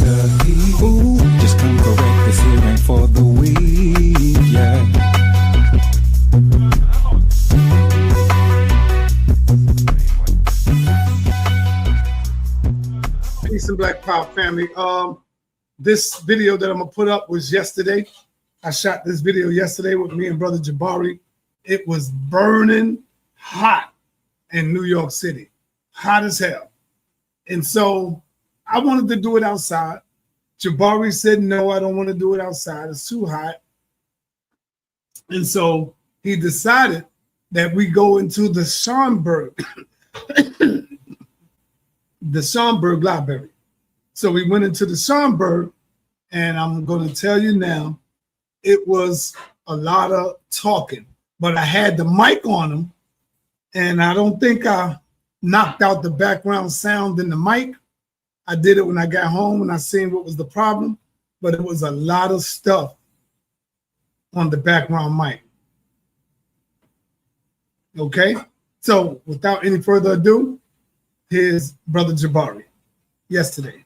the heat. Ooh, just come correct, this here ain't for the weak, yeah. Peace and Black Power family. This video that I'm gonna put up was yesterday. I shot this video yesterday with me and brother Jabari. It was burning hot in New York City, hot as hell. And so I wanted to do it outside. Jabari said, no, I don't want to do it outside. It's too hot. And so he decided that we go into the Schomburg, the Schomburg Library. So we went into the Schomburg, and I'm going to tell you now, it was a lot of talking, but I had the mic on them, and I don't think I knocked out the background sound in the mic. I did it when I got home and I seen what was the problem, but it was a lot of stuff on the background mic. Okay, so without any further ado, here's brother Jabari yesterday.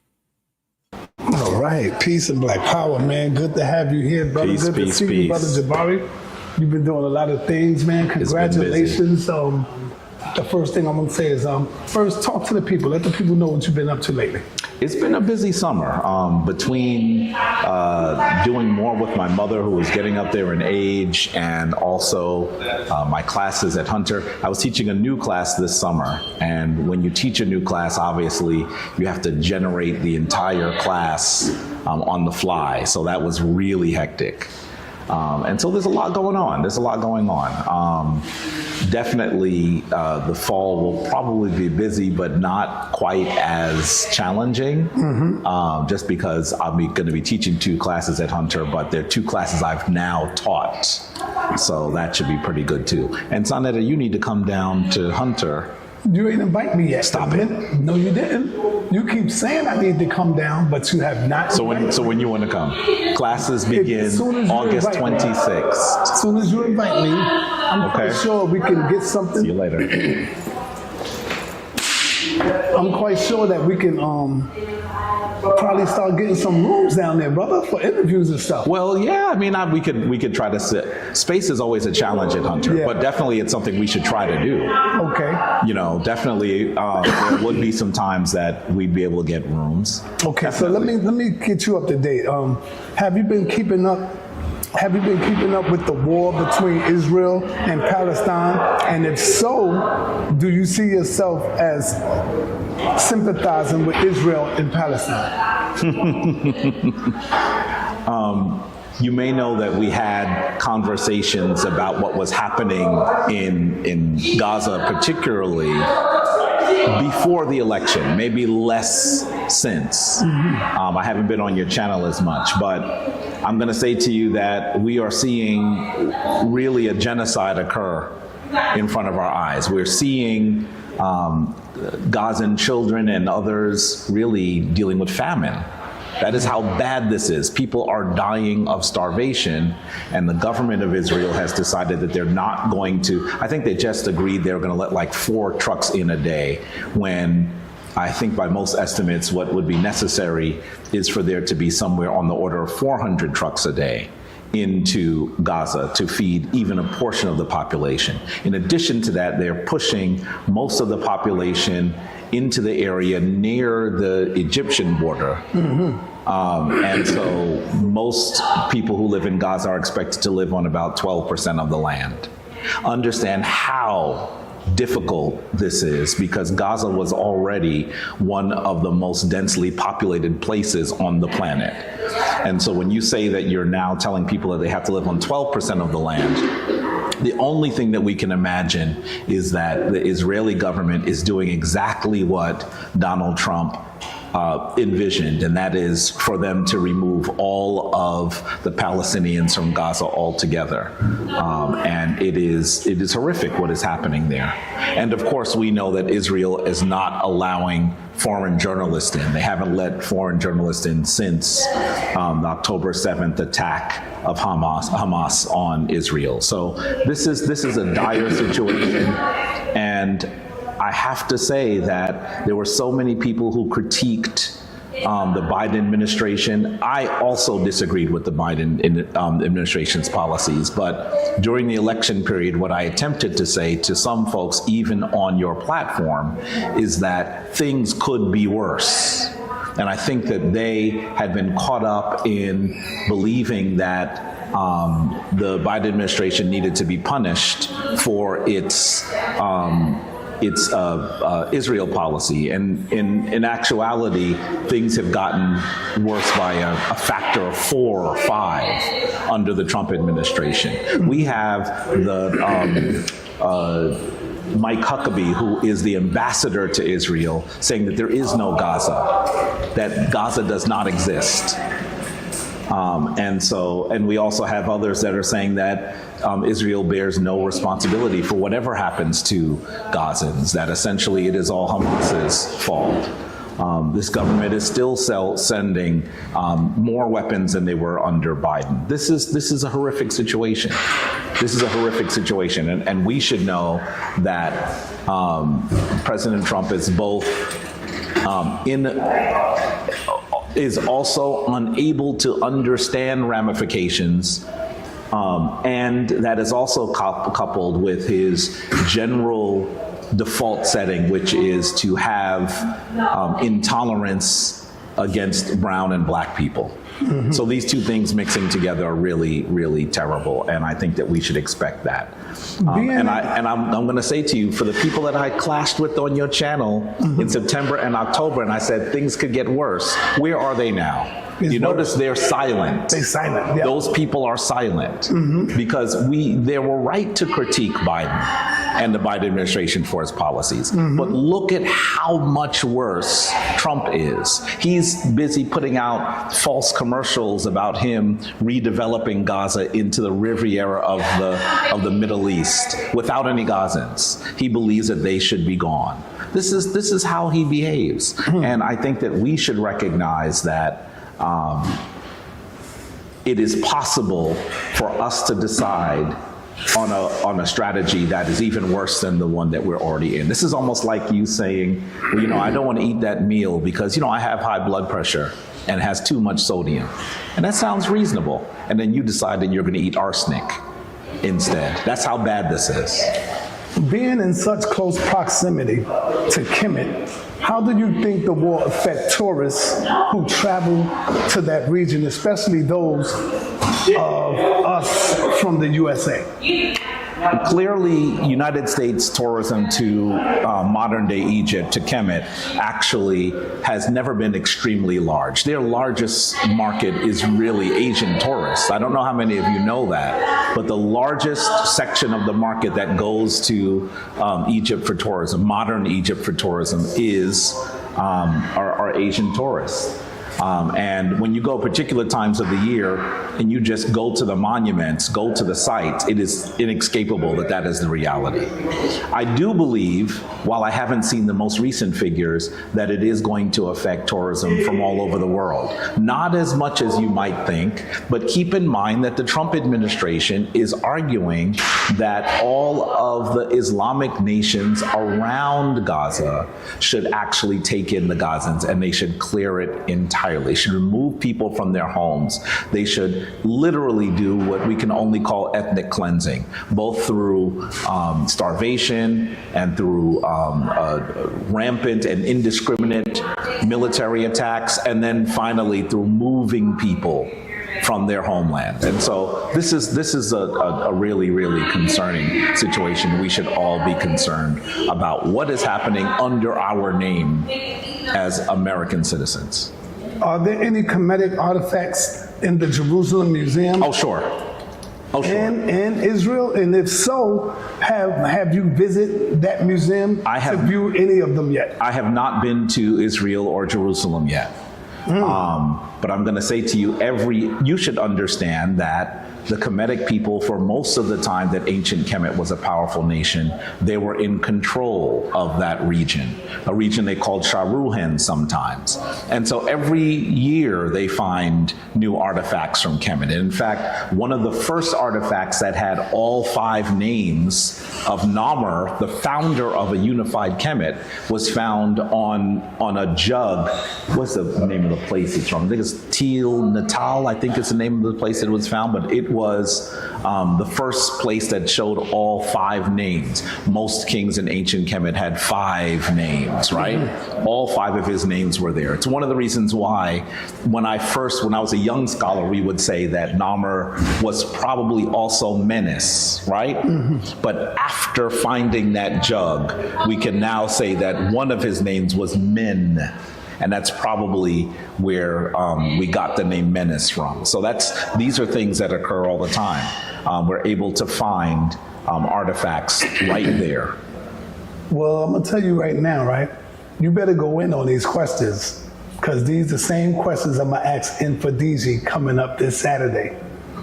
All right, peace and Black Power, man. Good to have you here, brother. Good to see you, brother Jabari. You've been doing a lot of things, man. Congratulations. The first thing I'm going to say is, first, talk to the people. Let the people know what you've been up to lately. It's been a busy summer. Between doing more with my mother, who was getting up there in age, and also my classes at Hunter. I was teaching a new class this summer, and when you teach a new class, obviously, you have to generate the entire class on the fly. So that was really hectic. And so there's a lot going on. Definitely the fall will probably be busy, but not quite as challenging, just because I'm going to be teaching 2 classes at Hunter, but they're 2 classes I've now taught. So that should be pretty good too. And sa.neter, you need to come down to Hunter. You ain't invite me yet. Stop it. No, you didn't. You keep saying I need to come down, but you have not. So when you want to come? Classes begin August 26th. As soon as you invite me, I'm quite sure we can get something. See you later. I'm quite sure that we can probably start getting some rooms down there, brother, for interviews and stuff. Well, yeah, I mean, we could try to sit. Space is always a challenge at Hunter, but definitely it's something we should try to do. Okay. You know, definitely there would be some times that we'd be able to get rooms. Okay, definitely. So let me get you up to date. Have you been keeping up with the war between Israel and Palestine? And if so, do you see yourself as sympathizing with Israel and Palestine? You may know that we had conversations about what was happening in Gaza, particularly before the election, maybe less since. I haven't been on your channel as much, but I'm going to say to you that we are seeing really a genocide occur in front of our eyes. We're seeing Gazan children and others really dealing with famine. That is how bad this is. People are dying of starvation, and the government of Israel has decided that they're not going to, I think they just agreed they're going to let like 4 trucks in a day, when I think by most estimates what would be necessary is for there to be somewhere on the order of 400 trucks a day into Gaza to feed even a portion of the population. In addition to that, they're pushing most of the population into the area near the Egyptian border. And so most people who live in Gaza are expected to live on about 12% of the land. Understand how difficult this is, because Gaza was already one of the most densely populated places on the planet. And so when you say that you're now telling people that they have to live on 12% of the land, the only thing that we can imagine is that the Israeli government is doing exactly what Donald Trump envisioned, and that is for them to remove all of the Palestinians from Gaza altogether. And it is horrific what is happening there. And of course, we know that Israel is not allowing foreign journalists in. They haven't let foreign journalists in since the October 7th attack of Hamas on Israel. So this is a dire situation, and I have to say that there were so many people who critiqued the Biden administration. I also disagreed with the Biden administration's policies, but during the election period, what I attempted to say to some folks, even on your platform, is that things could be worse. And I think that they had been caught up in believing that the Biden administration needed to be punished for its Israel policy. And in actuality, things have gotten worse by a factor of 4 or 5 under the Trump administration. We have the Mike Huckabee, who is the ambassador to Israel, saying that there is no Gaza, that Gaza does not exist. And we also have others that are saying that Israel bears no responsibility for whatever happens to Gazans, that essentially it is all Hamas's fault. This government is still sending more weapons than they were under Biden. This is a horrific situation. This is a horrific situation, and we should know that President Trump is both is also unable to understand ramifications, and that is also coupled with his general default setting, which is to have intolerance against brown and black people. Mm-hmm. So these two things mixing together are really, really terrible, and I think that we should expect that. I'm going to say to you, for the people that I clashed with on your channel in September and October, and I said things could get worse, where are they now? You notice they're silent. They're silent. Yeah. Those people are silent because they were right to critique Biden and the Biden administration for its policies. But look at how much worse Trump is. He's busy putting out false commercials about him redeveloping Gaza into the Riviera of the Middle East without any Gazans. He believes that they should be gone. This is how he behaves. And I think that we should recognize that it is possible for us to decide on a strategy that is even worse than the one that we're already in. This is almost like you saying, well, I don't want to eat that meal because, I have high blood pressure and it has too much sodium. And that sounds reasonable. And then you decide that you're going to eat arsenic instead. That's how bad this is. Being in such close proximity to Kemetic, how do you think the war affect tourists who travel to that region, especially those of us from the USA? Clearly, United States tourism to modern-day Egypt, to Kemet, actually has never been extremely large. Their largest market is really Asian tourists. I don't know how many of you know that, but the largest section of the market that goes to Egypt for tourism, modern Egypt for tourism, is our Asian tourists. And when you go particular times of the year and you just go to the monuments, go to the sites, it is inescapable that that is the reality. I do believe, while I haven't seen the most recent figures, that it is going to affect tourism from all over the world. Not as much as you might think, but keep in mind that the Trump administration is arguing that all of the Islamic nations around Gaza should actually take in the Gazans and they should clear it entirely. They should remove people from their homes. They should literally do what we can only call ethnic cleansing, both through starvation and through rampant and indiscriminate military attacks, and then finally through moving people from their homeland. And so this is a really, really concerning situation. We should all be concerned about what is happening under our name as American citizens. Are there any Kemetic artifacts in the Jerusalem Museum? Oh, sure. Oh, sure. And Israel? And if so, have you visited that museum to view any of them yet? I have not been to Israel or Jerusalem yet. But I'm going to say to you, you should understand that the Kemetic people, for most of the time that ancient Kemet was a powerful nation, they were in control of that region, a region they called Sharuhen sometimes. And so every year they find new artifacts from Kemet. And in fact, one of the first artifacts that had all 5 names of Namer, the founder of a unified Kemet, was found on a jug. What's the name of the place it's from? I think it's Teal Natal, I think it's the name of the place it was found, but it was the first place that showed all 5 names. Most kings in ancient Kemet had 5 names, right? All 5 of his names were there. It's one of the reasons why when I was a young scholar, we would say that Namer was probably also Menes, right? But after finding that jug, we can now say that one of his names was Men. And that's probably where we got the name Menes from. So these are things that occur all the time. We're able to find artifacts right there. Well, I'm gonna tell you right now, right? You better go in on these questions, because these are the same questions I'm gonna ask Infodigi coming up this Saturday.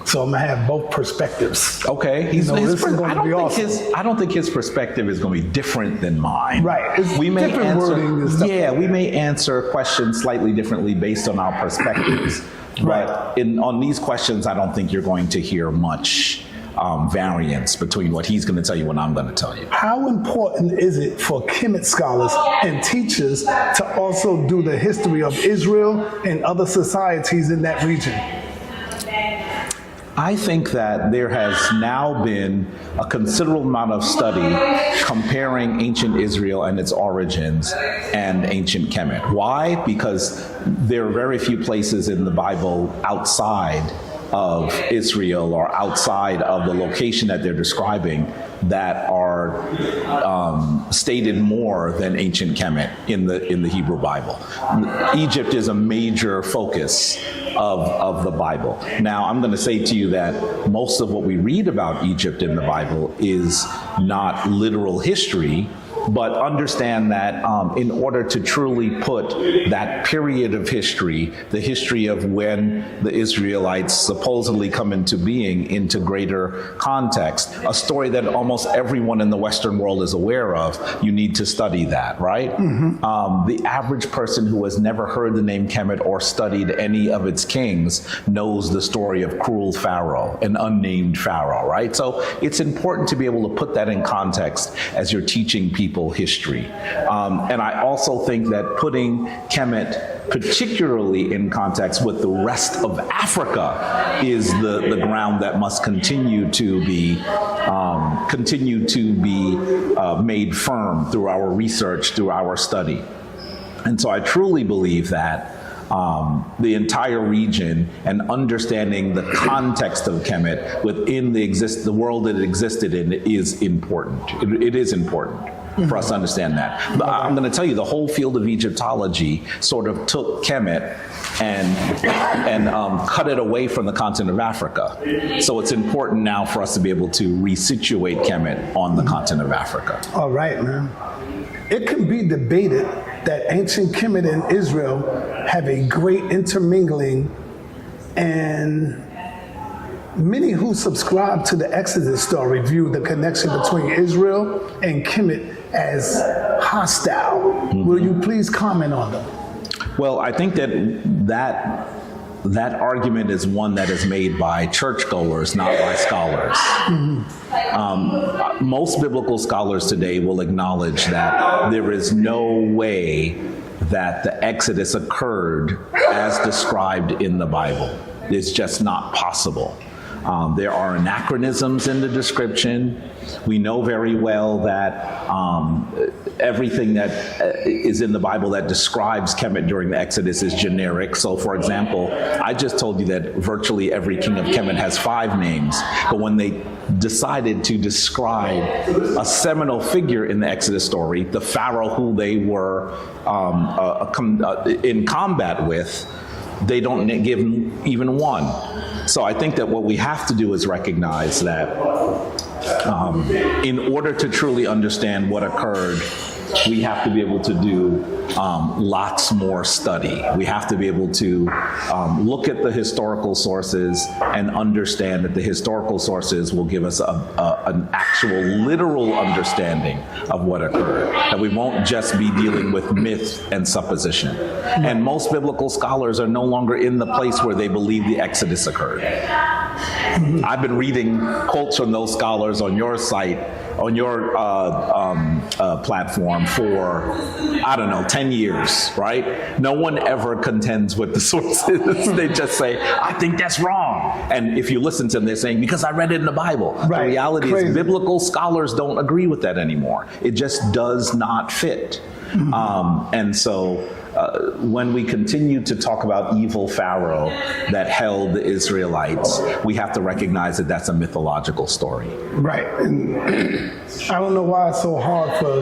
So I'm gonna have both perspectives. Okay, this is gonna be awesome. I don't think his perspective is going to be different than mine. Right, it's we may different answer, wording and stuff. Yeah, we may answer questions slightly differently based on our perspectives. But on these questions, I don't think you're going to hear much variance between what he's going to tell you and I'm going to tell you. How important is it for Kemet scholars and teachers to also do the history of Israel and other societies in that region? I think that there has now been a considerable amount of study comparing ancient Israel and its origins and ancient Kemet. Why? Because there are very few places in the Bible outside of Israel or outside of the location that they're describing that are stated more than ancient Kemet in the Hebrew Bible. Egypt is a major focus of the Bible. Now, I'm going to say to you that most of what we read about Egypt in the Bible is not literal history, but understand that in order to truly put that period of history, the history of when the Israelites supposedly come into being, into greater context, a story that almost everyone in the Western world is aware of, you need to study that, right? The average person who has never heard the name Kemet or studied any of its kings knows the story of cruel Pharaoh, an unnamed Pharaoh, right? So it's important to be able to put that in context as you're teaching people history. And I also think that putting Kemet particularly in context with the rest of Africa is the ground that must continue to be made firm through our research, through our study. And so I truly believe that the entire region and understanding the context of Kemet within the world that it existed in is important. It is important for us to understand that. But I'm going to tell you, the whole field of Egyptology sort of took Kemet and cut it away from the continent of Africa. So it's important now for us to be able to resituate Kemet on the continent of Africa. All right, man. It can be debated that ancient Kemet and Israel have a great intermingling, and many who subscribe to the Exodus story view the connection between Israel and Kemet as hostile. Will you please comment on them? Well, I think that argument is one that is made by churchgoers, not by scholars. Most biblical scholars today will acknowledge that there is no way that the Exodus occurred as described in the Bible. It's just not possible. There are anachronisms in the description. We know very well that everything that is in the Bible that describes Kemet during the Exodus is generic. So, for example, I just told you that virtually every king of Kemet has 5 names. But when they decided to describe a seminal figure in the Exodus story, the Pharaoh who they were in combat with, they don't give even one. So I think that what we have to do is recognize that in order to truly understand what occurred we have to be able to do lots more study. We have to be able to look at the historical sources and understand that the historical sources will give us an actual literal understanding of what occurred, that we won't just be dealing with myth and supposition. And most biblical scholars are no longer in the place where they believe the Exodus occurred. I've been reading quotes from those scholars on your site, on your platform for, I don't know, 10 years, right? No one ever contends with the sources. They just say, I think that's wrong. And if you listen to them, they're saying, because I read it in the Bible. Right. The reality is biblical scholars don't agree with that anymore. It just does not fit. And so when we continue to talk about evil Pharaoh that held the Israelites, we have to recognize that that's a mythological story. Right. And I don't know why it's so hard for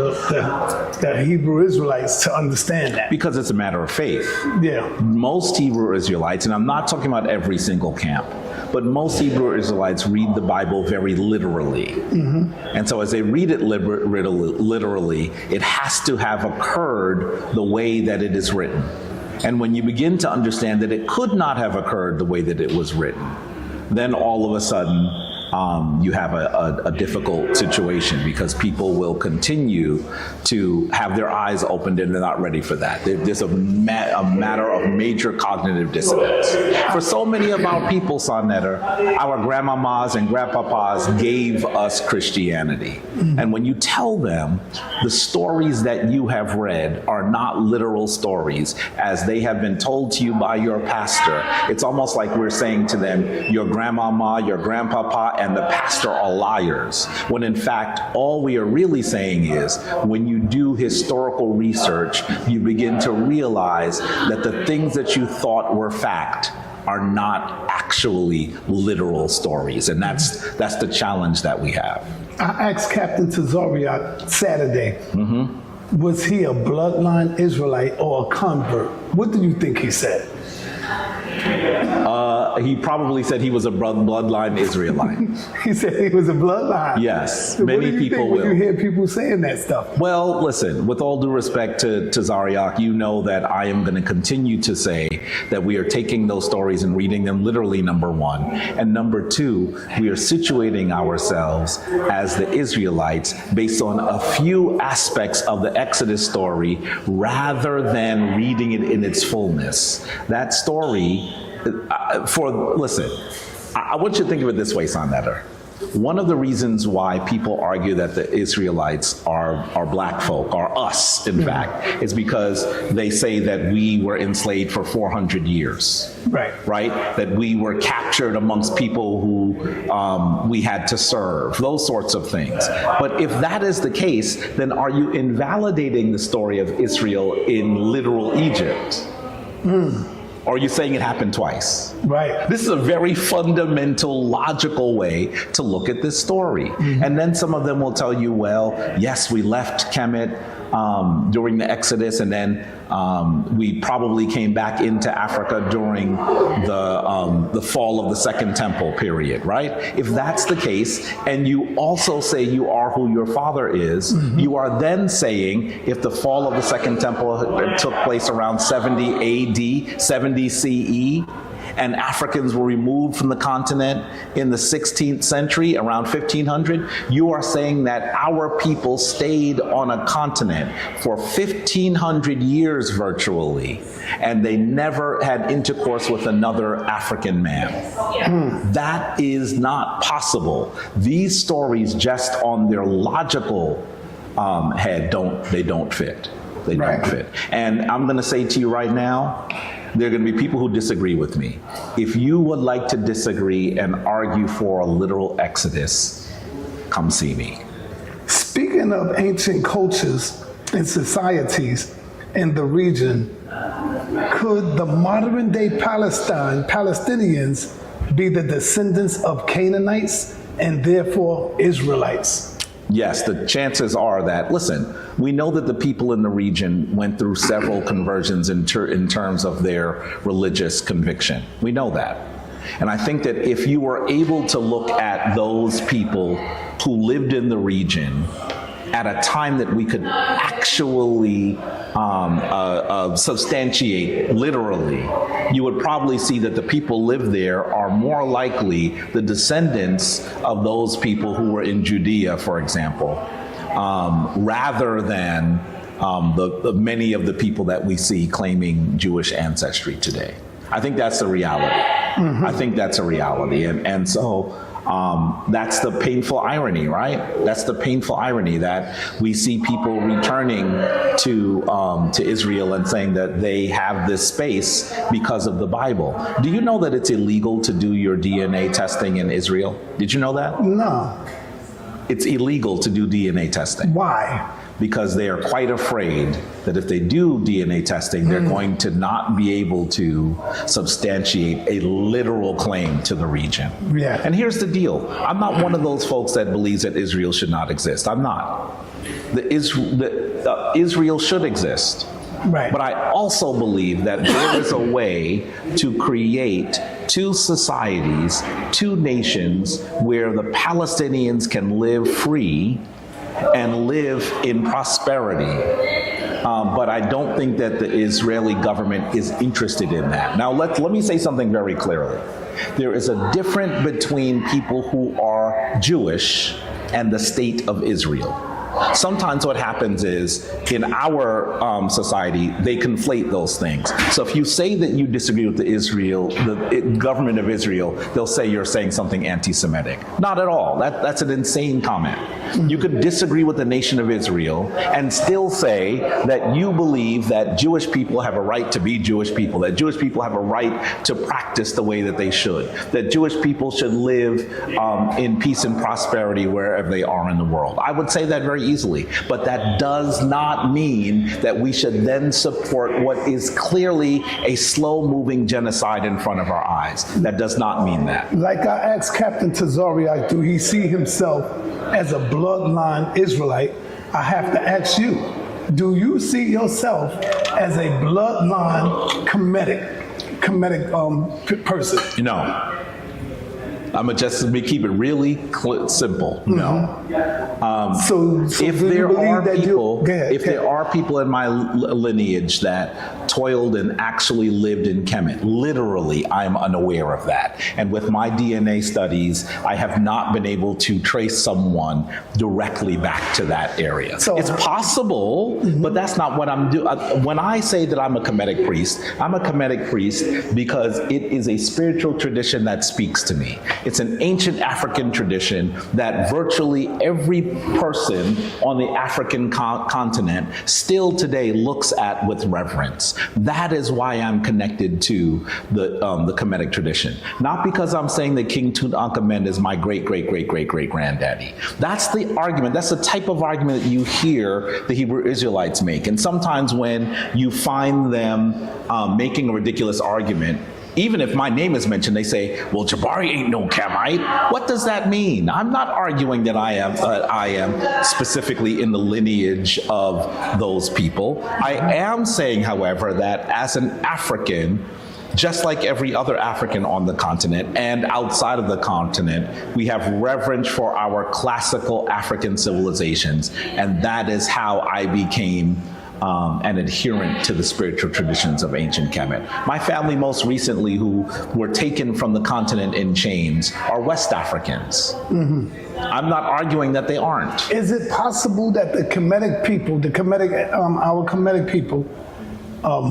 the Hebrew Israelites to understand that. Because it's a matter of faith. Yeah. Most Hebrew Israelites, and I'm not talking about every single camp, but most Hebrew Israelites read the Bible very literally. And so as they read it literally, it has to have occurred the way that it is written. And when you begin to understand that it could not have occurred the way that it was written, then all of a sudden, you have a difficult situation, because people will continue to have their eyes opened and they're not ready for that. There's a matter of major cognitive dissonance. For so many of our people, sa.neter, our grandmamas and grandpapas gave us Christianity. And when you tell them the stories that you have read are not literal stories, as they have been told to you by your pastor, it's almost like we're saying to them, your grandmama, your grandpapa, and the pastor are liars, when in fact all we are really saying is, when you do historical research, you begin to realize that the things that you thought were fact are not actually literal stories. And that's the challenge that we have. I asked Captain Tazariak Saturday, was he a bloodline Israelite or a convert? What do you think he said? He probably said he was a bloodline Israelite. He said he was a bloodline? Yes, so many people will. When you hear people saying that stuff? Well, listen, with all due respect to Tazariak, you know that I am going to continue to say that we are taking those stories and reading them literally, number one. And number two, we are situating ourselves as the Israelites based on a few aspects of the Exodus story rather than reading it in its fullness. That story, listen, I want you to think of it this way, sa.neter. One of the reasons why people argue that the Israelites are black folk, are us, in fact, is because they say that we were enslaved for 400 years. Right? That we were captured amongst people who we had to serve, those sorts of things. But if that is the case, then are you invalidating the story of Israel in literal Egypt? Or are you saying it happened twice? Right. This is a very fundamental, logical way to look at this story. And then some of them will tell you, well, yes, we left Kemet during the Exodus, and then we probably came back into Africa during the fall of the Second Temple period, right? If that's the case, and you also say you are who your father is, you are then saying if the fall of the Second Temple took place around 70 AD, 70 CE, and Africans were removed from the continent in the 16th century, around 1500, you are saying that our people stayed on a continent for 1500 years virtually, and they never had intercourse with another African man. That is not possible. These stories, just on their logical head, don't fit. They don't fit. And I'm going to say to you right now, there are going to be people who disagree with me. If you would like to disagree and argue for a literal Exodus, come see me. Speaking of ancient cultures and societies in the region, could the modern day Palestinians be the descendants of Canaanites and therefore Israelites? Yes, the chances are that, listen, we know that the people in the region went through several conversions in terms of their religious conviction. We know that. And I think that if you were able to look at those people who lived in the region at a time that we could actually substantiate literally, you would probably see that the people live there are more likely the descendants of those people who were in Judea, for example, rather than the many of the people that we see claiming Jewish ancestry today. I think that's the reality. I think that's a reality. And so that's the painful irony, right? That's the painful irony that we see people returning to Israel and saying that they have this space because of the Bible. Do you know that it's illegal to do your DNA testing in Israel? Did you know that? No. It's illegal to do DNA testing. Why? Because they are quite afraid that if they do DNA testing, they're going to not be able to substantiate a literal claim to the region. Yeah. And here's the deal. I'm not one of those folks that believes that Israel should not exist. I'm not. Israel should exist. Right. But I also believe that there is a way to create two societies, two nations, where the Palestinians can live free and live in prosperity. But I don't think that the Israeli government is interested in that. Now, let me say something very clearly. There is a difference between people who are Jewish and the state of Israel. Sometimes what happens is, in our society, they conflate those things. So if you say that you disagree with the government of Israel, they'll say you're saying something anti-Semitic. Not at all. That's an insane comment. You could disagree with the nation of Israel and still say that you believe that Jewish people have a right to be Jewish people, that Jewish people have a right to practice the way that they should, that Jewish people should live in peace and prosperity wherever they are in the world. I would say that very easily, but that does not mean that we should then support what is clearly a slow-moving genocide in front of our eyes. That does not mean that. Like I asked Captain Tazariak, do he see himself as a bloodline Israelite? I have to ask you, do you see yourself as a bloodline Kemetic person? No. I'm gonna just keep it really simple. No. So if there are people in my lineage that toiled and actually lived in Kemet, literally, I'm unaware of that. And with my DNA studies, I have not been able to trace someone directly back to that area. So it's possible, but that's not what I'm doing. When I say that I'm a Kemetic priest, I'm a Kemetic priest because it is a spiritual tradition that speaks to me. It's an ancient African tradition that virtually every person on the African continent still today looks at with reverence. That is why I'm connected to the Kemetic tradition. Not because I'm saying that King Tutankhamen is my great-great-great-great-great-granddaddy. That's the argument. That's the type of argument that you hear the Hebrew Israelites make. And sometimes when you find them making a ridiculous argument, even if my name is mentioned, they say, well, Jabari ain't no Camite. What does that mean? I'm not arguing that I am specifically in the lineage of those people. I am saying, however, that as an African, just like every other African on the continent and outside of the continent, we have reverence for our classical African civilizations. And that is how I became an adherent to the spiritual traditions of ancient Kemet. My family most recently, who were taken from the continent in chains, are West Africans. I'm not arguing that they aren't. Is it possible that the Kemetic people, our Kemetic people,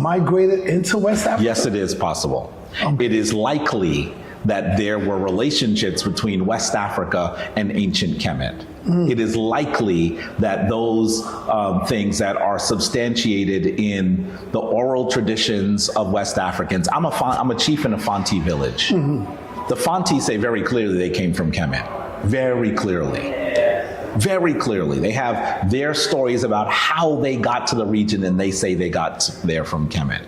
migrated into West Africa? Yes, it is possible. It is likely that there were relationships between West Africa and ancient Kemet. It is likely that those things that are substantiated in the oral traditions of West Africans. I'm a chief in a Fanti village. The Fanti say very clearly they came from Kemet. Very clearly. Very clearly. They have their stories about how they got to the region, and they say they got there from Kemet.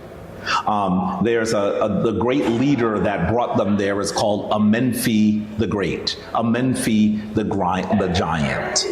There's the great leader that brought them there is called Amenfi the Great, Amenfi the Giant.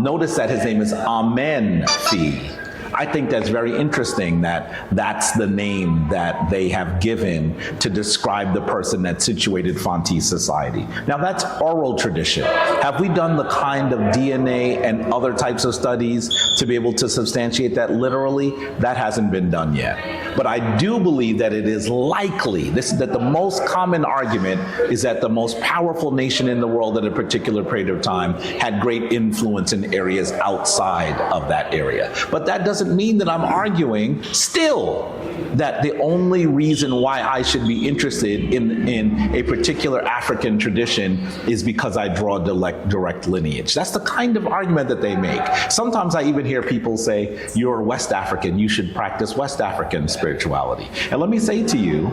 Notice that his name is Amenfi. I think that's very interesting that that's the name that they have given to describe the person that situated Fanti's society. Now that's oral tradition. Have we done the kind of DNA and other types of studies to be able to substantiate that literally? That hasn't been done yet. But I do believe that it is likely, that the most common argument is that the most powerful nation in the world at a particular period of time had great influence in areas outside of that area. But that doesn't mean that I'm arguing still that the only reason why I should be interested in a particular African tradition is because I draw direct lineage. That's the kind of argument that they make. Sometimes I even hear people say, you're West African, you should practice West African spirituality. And let me say to you,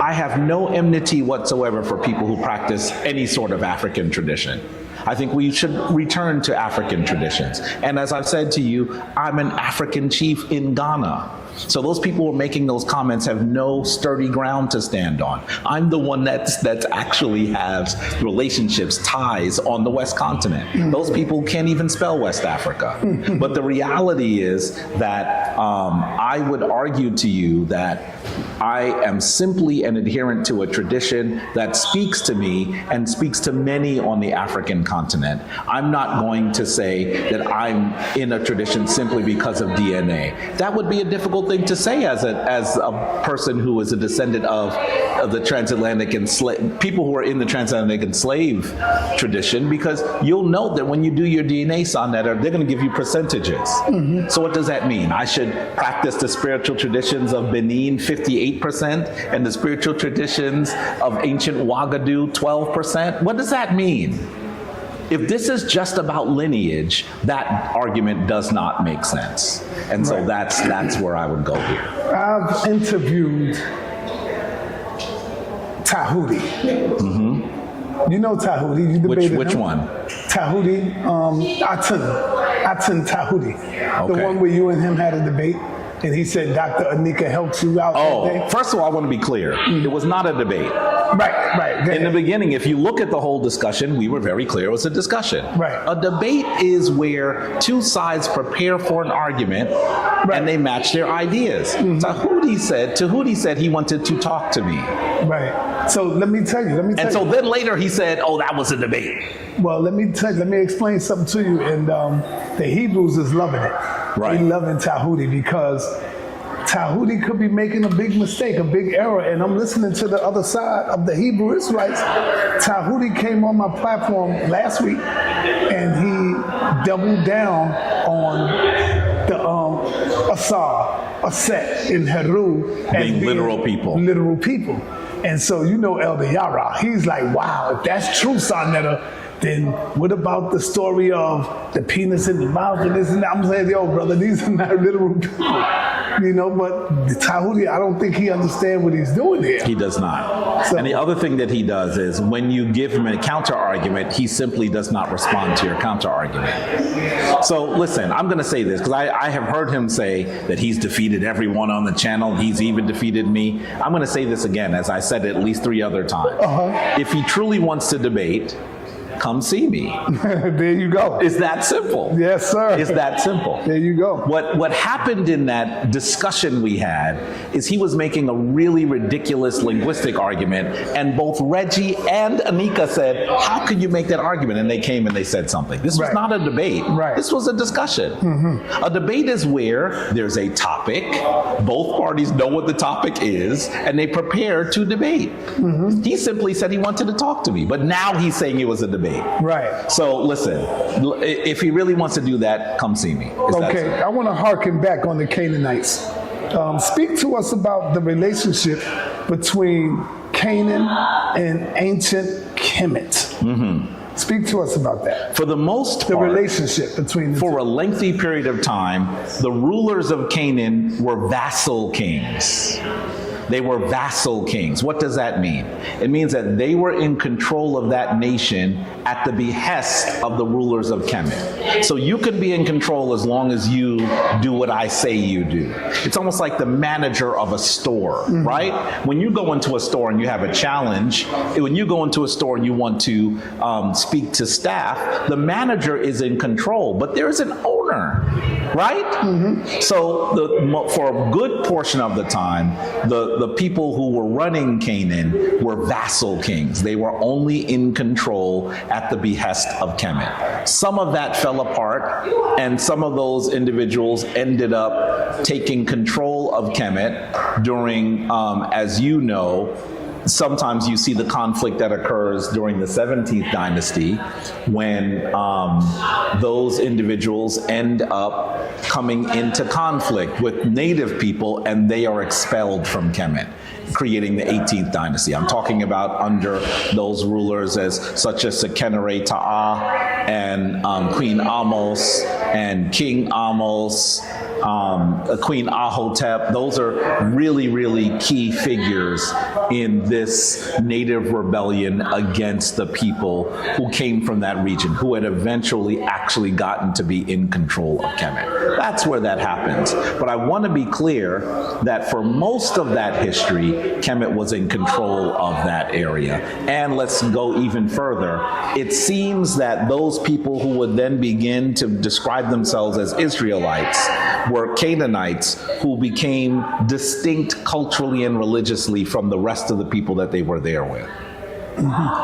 I have no enmity whatsoever for people who practice any sort of African tradition. I think we should return to African traditions. And as I've said to you, I'm an African chief in Ghana. So those people who are making those comments have no sturdy ground to stand on. I'm the one that's actually has relationships, ties on the West continent. Those people can't even spell West Africa. But the reality is that I would argue to you that I am simply an adherent to a tradition that speaks to me and speaks to many on the African continent. I'm not going to say that I'm in a tradition simply because of DNA. That would be a difficult thing to say as a person who is a descendant of the transatlantic and people who are in the transatlantic and slave tradition, because you'll note that when you do your DNA, sa.neter, they're going to give you percentages. So what does that mean? I should practice the spiritual traditions of Benin, 58%, and the spiritual traditions of ancient Ouagadougou, 12%. What does that mean? If this is just about lineage, that argument does not make sense. And so that's where I would go here. I've interviewed Tahuti. You know Tahuti. You debated Which him. one? Tahuti, Aten Tahuti. Okay. The one where you and him had a debate. And he said Dr. Anika helped you out that day. First of all, I want to be clear. It was not a debate. Right. In the beginning, if you look at the whole discussion, we were very clear it was a discussion. Right. A debate is where two sides prepare for an argument and they match their ideas. Tahuti said he wanted to talk to me. Right. So let me tell you. And so then later he said, oh, that was a debate. Well, let me explain something to you. And the Hebrews is loving it. Right. They loving Tahuti because Tahuti could be making a big mistake, a big error. And I'm listening to the other side of the Hebrew Israelites. Tahuti came on my platform last week and he doubled down on the Osaze and Heru as being literal people. Literal people. And so, you know, Elder Yara, he's like, wow, if that's true, sa.neter, then what about the story of the penis in the mouth and this and that? I'm saying, yo, brother, these are not literal people. You know, but the Tahuti, I don't think he understands what he's doing here. He does not. And the other thing that he does is when you give him a counter argument, he simply does not respond to your counter argument. So listen, I'm going to say this because I have heard him say that he's defeated everyone on the channel. He's even defeated me. I'm going to say this again, as I said it at least 3 other times. If he truly wants to debate, come see me. There you go. It's that simple. Yes, sir. It's that simple. There you go. What happened in that discussion we had is he was making a really ridiculous linguistic argument, and both Reggie and Anika said, how could you make that argument? And they came and they said something. This was not a debate. This was a discussion. A debate is where there's a topic, both parties know what the topic is, and they prepare to debate. He simply said he wanted to talk to me, but now he's saying it was a debate. Right. So listen, if he really wants to do that, come see me. Okay, I want to harken back on the Canaanites. Speak to us about the relationship between Canaan and ancient Kemet. Speak to us about that. For the most part, the relationship between the for a lengthy period of time, the rulers of Canaan were vassal kings. They were vassal kings. What does that mean? It means that they were in control of that nation at the behest of the rulers of Kemet. So you can be in control as long as you do what I say you do. It's almost like the manager of a store, right? When you go into a store and you have a challenge, when you go into a store and you want to speak to staff, the manager is in control, but there's an owner, right? So for a good portion of the time, the people who were running Canaan were vassal kings. They were only in control at the behest of Kemet. Some of that fell apart, and some of those individuals ended up taking control of Kemet during, as you know, sometimes you see the conflict that occurs during the 17th dynasty when those individuals end up coming into conflict with native people and they are expelled from Kemet, creating the 18th dynasty. I'm talking about under those rulers such as sa.neter and Queen Amos and King Amos, Queen Ahotep. Those are really, really key figures in this native rebellion against the people who came from that region, who had eventually actually gotten to be in control of Kemet. That's where that happens. But I want to be clear that for most of that history, Kemet was in control of that area. And let's go even further. It seems that those people who would then begin to describe themselves as Israelites were Canaanites who became distinct culturally and religiously from the rest of the people that they were there with.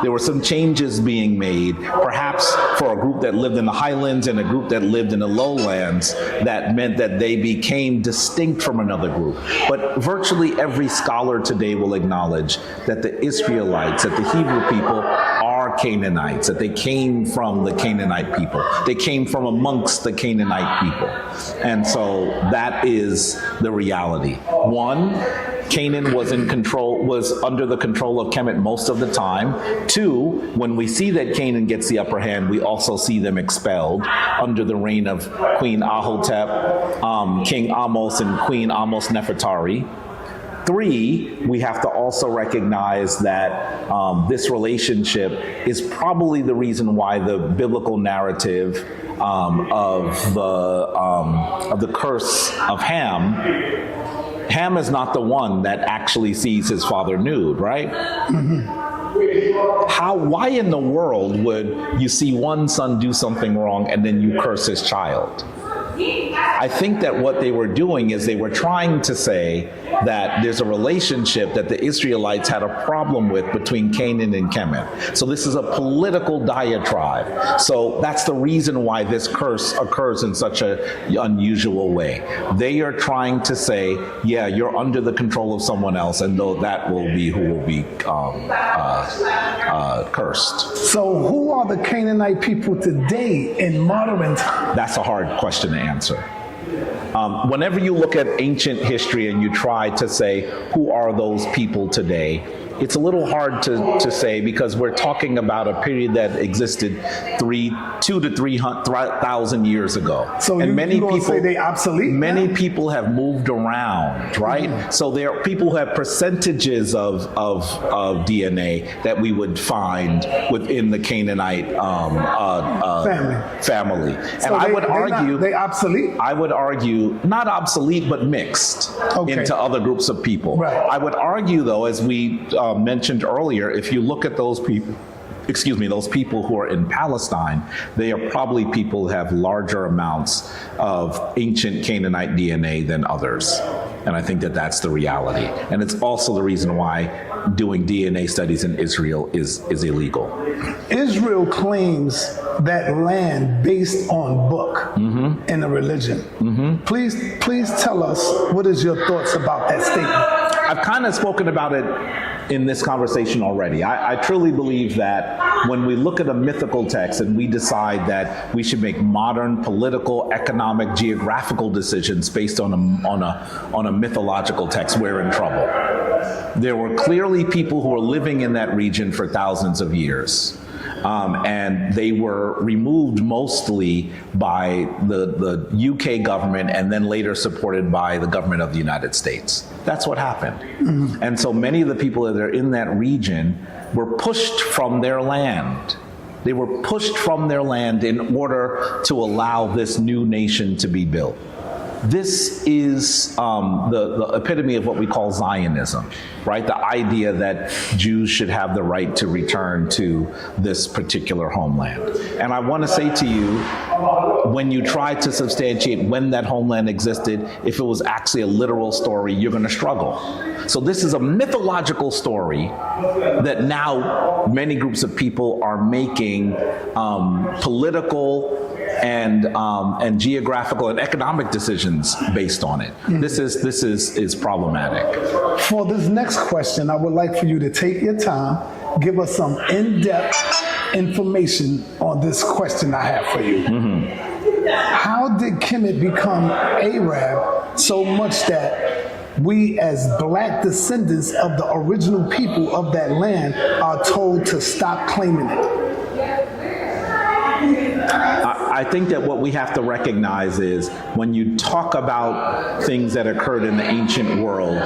There were some changes being made, perhaps for a group that lived in the highlands and a group that lived in the lowlands, that meant that they became distinct from another group. But virtually every scholar today will acknowledge that the Israelites, that the Hebrew people are Canaanites, that they came from the Canaanite people. They came from amongst the Canaanite people. And so that is the reality. One, Canaan was under the control of Kemet most of the time. Two, when we see that Canaan gets the upper hand, we also see them expelled under the reign of Queen Ahotep, King Amos, and Queen Amos Nefertari. Three, we have to also recognize that this relationship is probably the reason why the biblical narrative of the curse of Ham is not the one that actually sees his father nude, right? Why in the world would you see one son do something wrong and then you curse his child? I think that what they were doing is they were trying to say that there's a relationship that the Israelites had a problem with between Canaan and Kemet. So this is a political diatribe. So that's the reason why this curse occurs in such an unusual way. They are trying to say, yeah, you're under the control of someone else, and though that will be who will be cursed. So who are the Canaanite people today in modern time? That's a hard question to answer. Whenever you look at ancient history and you try to say, who are those people today, it's a little hard to say because we're talking about a period that existed 2,000 to 3,000 years ago. So and many people say they obsolete. Many people have moved around, right? So there are people who have percentages of DNA that we would find within the Canaanite family. And so I would argue they obsolete. I would argue not obsolete but mixed into other groups of people. Right. I would argue though, as we mentioned earlier, if you look at those people, those people who are in Palestine, they are probably people who have larger amounts of ancient Canaanite DNA than others. And I think that that's the reality. And it's also the reason why doing DNA studies in Israel is illegal. Israel claims that land based on book and a religion. Please tell us, what is your thoughts about that statement? I've kind of spoken about it in this conversation already. I truly believe that when we look at a mythical text and we decide that we should make modern political, economic, geographical decisions based on a mythological text, we're in trouble. There were clearly people who were living in that region for thousands of years. And they were removed mostly by the UK government and then later supported by the government of the United States. That's what happened. And so many of the people that are in that region were pushed from their land They were pushed from their land in order to allow this new nation to be built. This is the epitome of what we call Zionism, right? The idea that Jews should have the right to return to this particular homeland. And I want to say to you, when you try to substantiate when that homeland existed, if it was actually a literal story, you're going to struggle. So this is a mythological story that now many groups of people are making political and geographical and economic decisions based on it. This is problematic. For this next question, I would like for you to take your time, give us some in-depth information on this question I have for you. How did Kemet become Arab so much that we as black descendants of the original people of that land are told to stop claiming it? I think that what we have to recognize is when you talk about things that occurred in the ancient world,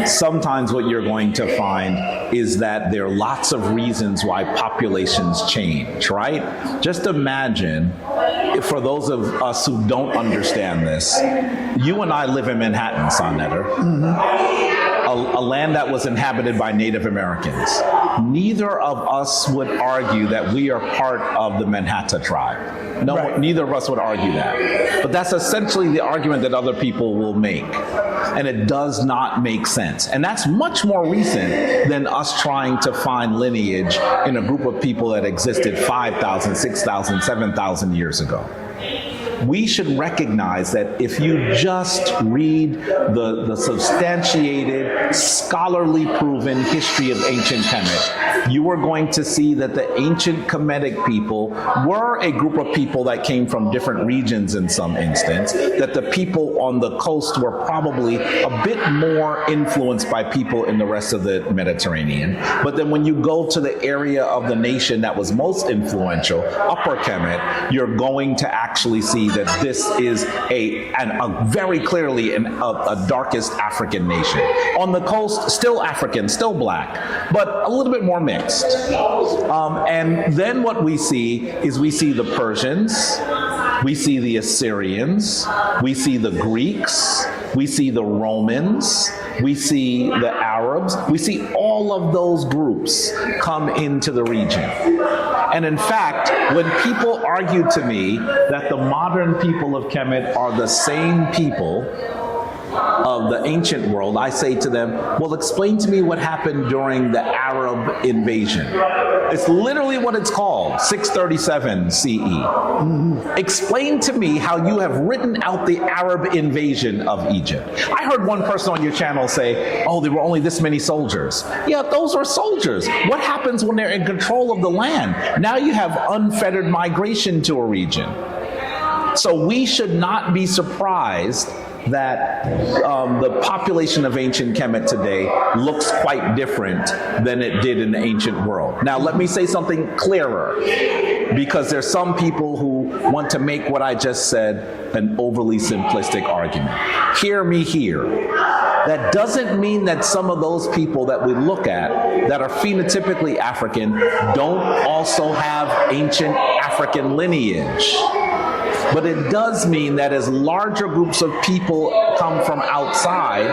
sometimes what you're going to find is that there are lots of reasons why populations change, right? Just imagine, for those of us who don't understand this, you and I live in Manhattan, sa.neter. A land that was inhabited by Native Americans. Neither of us would argue that we are part of the Manhattan tribe. No, right. Neither of us would argue that. But that's essentially the argument that other people will make. And it does not make sense. And that's much more recent than us trying to find lineage in a group of people that existed 5,000, 6,000, 7,000 years ago. We should recognize that if you just read the substantiated, scholarly proven history of ancient Kemet, you are going to see that the ancient Kemetic people were a group of people that came from different regions in some instance, that the people on the coast were probably a bit more influenced by people in the rest of the Mediterranean. But then when you go to the area of the nation that was most influential, Upper Kemet, you're going to actually see that this is a very clearly a darkest African nation. On the coast, still African, still black, but a little bit more mixed. And then what we see is we see the Persians, we see the Assyrians, we see the Greeks, we see the Romans, we see the Arabs, we see all of those groups come into the region. And in fact, when people argue to me that the modern people of Kemet are the same people of the ancient world, I say to them, well, explain to me what happened during the Arab invasion. It's literally what it's called, 637 CE. Explain to me how you have written out the Arab invasion of Egypt. I heard one person on your channel say, oh, there were only this many soldiers. Yeah, those are soldiers. What happens when they're in control of the land? Now you have unfettered migration to a region. So we should not be surprised that the population of ancient Kemet today looks quite different than it did in the ancient world. Now, let me say something clearer, because there's some people who want to make what I just said an overly simplistic argument. Hear me here. That doesn't mean that some of those people that we look at that are phenotypically African don't also have ancient African lineage. But it does mean that as larger groups of people come from outside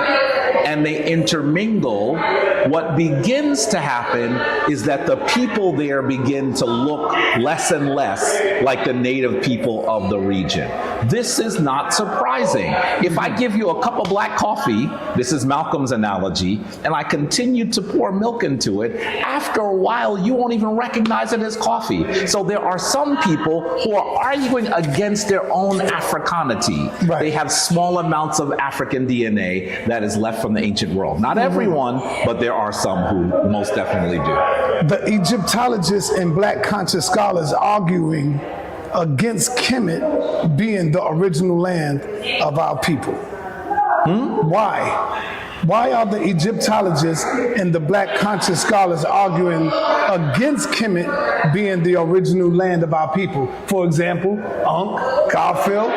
and they intermingle, what begins to happen is that the people there begin to look less and less like the native people of the region. This is not surprising. If I give you a cup of black coffee, this is Malcolm's analogy, and I continue to pour milk into it, after a while you won't even recognize it as coffee. So there are some people who are arguing against their own Africanity. Right. They have small amounts of African DNA that is left from the ancient world. Not everyone, but there are some who most definitely do. The Egyptologists and black conscious scholars arguing against Kemet being the original land of our people. Why? Why are the Egyptologists and the black conscious scholars arguing against Kemet being the original land of our people? For example, Garfield,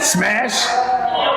Smash,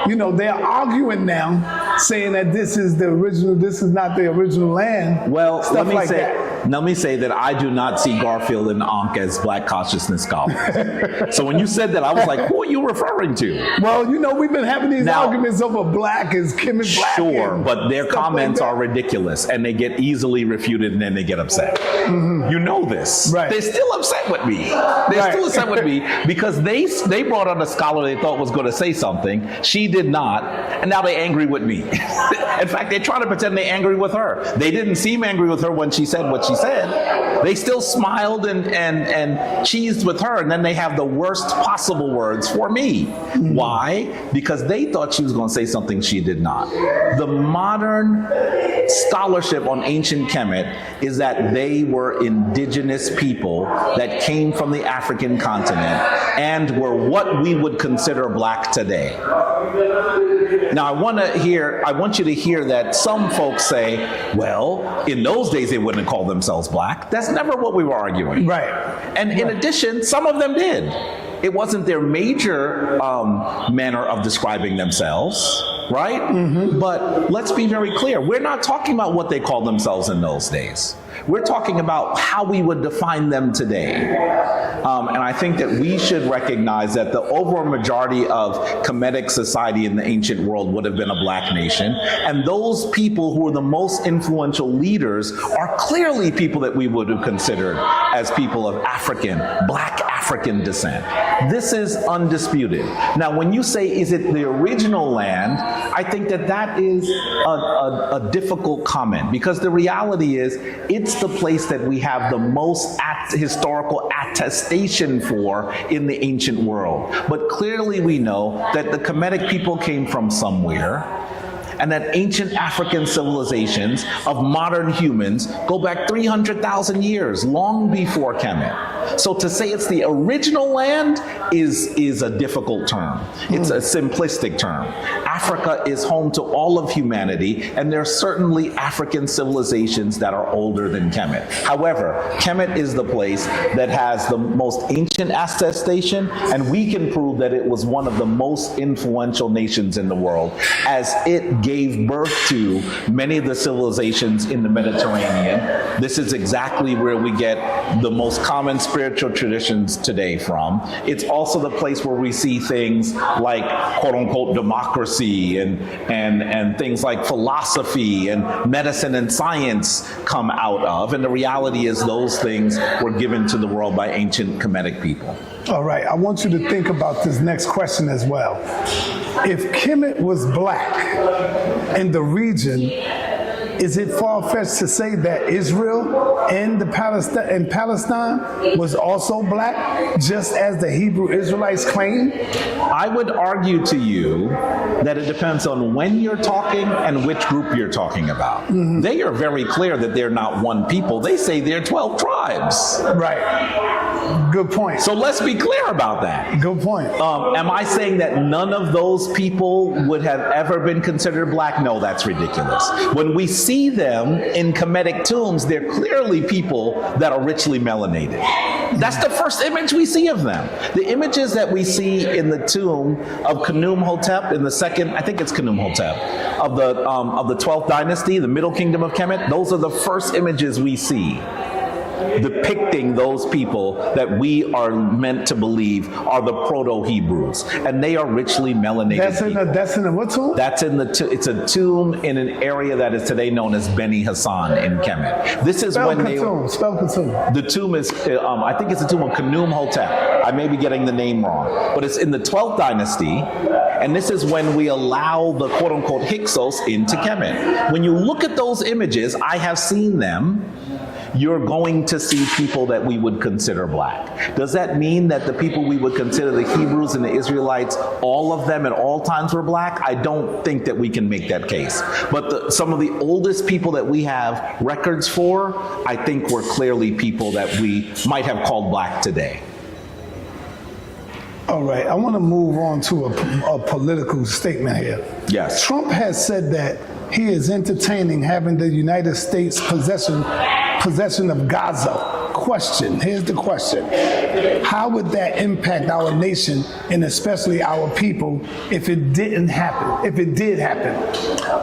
you know, they're arguing now saying that this is the original, this is not the original land. Well, stuff like that. let me say that I do not see Garfield and Ankh as Black consciousness scholars. So when you said that, I was like, who are you referring to? Well, you know, we've been having these arguments over black is Kemetic black. Sure, but their comments are ridiculous, and they get easily refuted, and then they get upset. You know this. Right. They're still upset with me. They're still upset with me because they brought on a scholar they thought was going to say something. She did not, and now they're angry with me. In fact, they're trying to pretend they're angry with her. They didn't seem angry with her when she said what she said. They still smiled and cheesed with her, and then they have the worst possible words for me. Why? Because they thought she was going to say something she did not. The modern scholarship on ancient Kemet is that they were indigenous people that came from the African continent and were what we would consider black today. Now, I want you to hear that some folks say, well, in those days they wouldn't call themselves black. That's never what we were arguing. Right. And in addition, some of them did. It wasn't their major manner of describing themselves, right? But let's be very clear. We're not talking about what they called themselves in those days. We're talking about how we would define them today. And I think that we should recognize that the overall majority of Kemetic society in the ancient world would have been a black nation. And those people who are the most influential leaders are clearly people that we would have considered as people of black African descent. This is undisputed. Now, when you say, is it the original land, I think that is a difficult comment, because the reality is it's the place that we have the most historical attestation for in the ancient world. But clearly we know that the Kemetic people came from somewhere, and that ancient African civilizations of modern humans go back 300,000 years, long before Kemet. So to say it's the original land is a difficult term. It's a simplistic term. Africa is home to all of humanity, and there are certainly African civilizations that are older than Kemet. However, Kemet is the place that has the most ancient attestation, and we can prove that it was one of the most influential nations in the world, as it gave birth to many of the civilizations in the Mediterranean. This is exactly where we get the most common spiritual traditions today from. It's also the place where we see things like quote-unquote democracy and things like philosophy and medicine and science come out of. And the reality is those things were given to the world by ancient Kemetic people. All right, I want you to think about this next question as well. If Kemet was black in the region, is it far-fetched to say that Israel and Palestine was also black, just as the Hebrew Israelites claim? I would argue to you that it depends on when you're talking and which group you're talking about. They are very clear that they're not one people. They say they're 12 tribes. Right. Good point. So let's be clear about that. Good point. Am I saying that none of those people would have ever been considered black? No, that's ridiculous. When we see them in Kemetic tombs, they're clearly people that are richly melanated. That's the first image we see of them. The images that we see in the tomb of Khnum-Hotep in the second, I think it's Khnum-Hotep, of the 12th dynasty, the Middle Kingdom of Kemet, those are the first images we see depicting those people that we are meant to believe are the proto-Hebrews, and they are richly melanated. That's in what tomb? It's a tomb in an area that is today known as Beni Hassan in Kemet. This is Spell Khatum. The tomb is, I think it's the tomb of Khnum-Hotep. I may be getting the name wrong, but it's in the 12th dynasty, and this is when we allow the quote-unquote Hyksos into Kemet. When you look at those images, I have seen them, you're going to see people that we would consider black. Does that mean that the people we would consider the Hebrews and the Israelites, all of them at all times were black? I don't think that we can make that case. But some of the oldest people that we have records for, I think were clearly people that we might have called black today. All right, I want to move on to a political statement here. Yes. Trump has said that he is entertaining having the United States possession of Gaza. Here's the question. How would that impact our nation and especially our people if it didn't happen, if it did happen?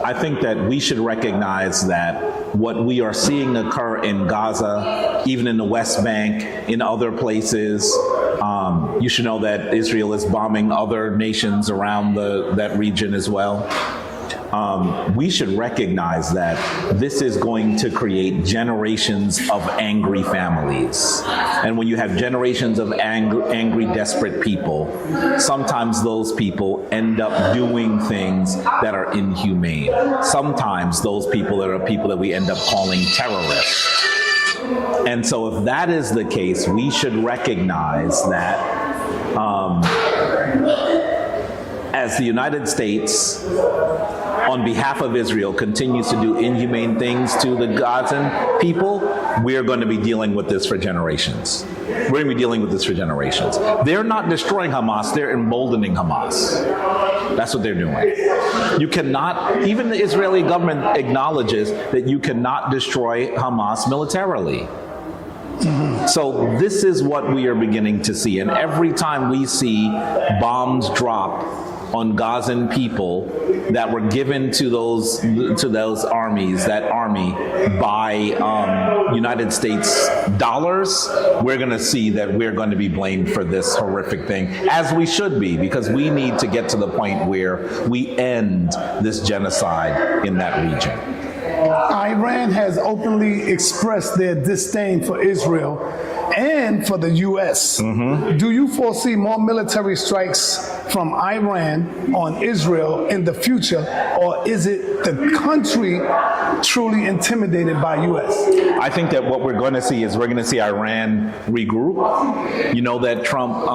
I think that we should recognize that what we are seeing occur in Gaza, even in the West Bank, in other places, you should know that Israel is bombing other nations around that region as well. We should recognize that this is going to create generations of angry families. And when you have generations of angry, desperate people, sometimes those people end up doing things that are inhumane. Sometimes those people are people that we end up calling terrorists. And so if that is the case, we should recognize that as the United States, on behalf of Israel, continues to do inhumane things to the Gazan people, we're going to be dealing with this for generations. We're going to be dealing with this for generations. They're not destroying Hamas, they're emboldening Hamas. That's what they're doing. You cannot, even the Israeli government acknowledges that you cannot destroy Hamas militarily. So this is what we are beginning to see. And every time we see bombs drop on Gazan people that were given to those armies, that army, by United States dollars, we're going to see that we're going to be blamed for this horrific thing, as we should be, because we need to get to the point where we end this genocide in that region. Iran has openly expressed their disdain for Israel and for the U.S. Do you foresee more military strikes from Iran on Israel in the future, or is it the country truly intimidated by U.S.? I think that what we're going to see is we're going to see Iran regroup. You know that Trump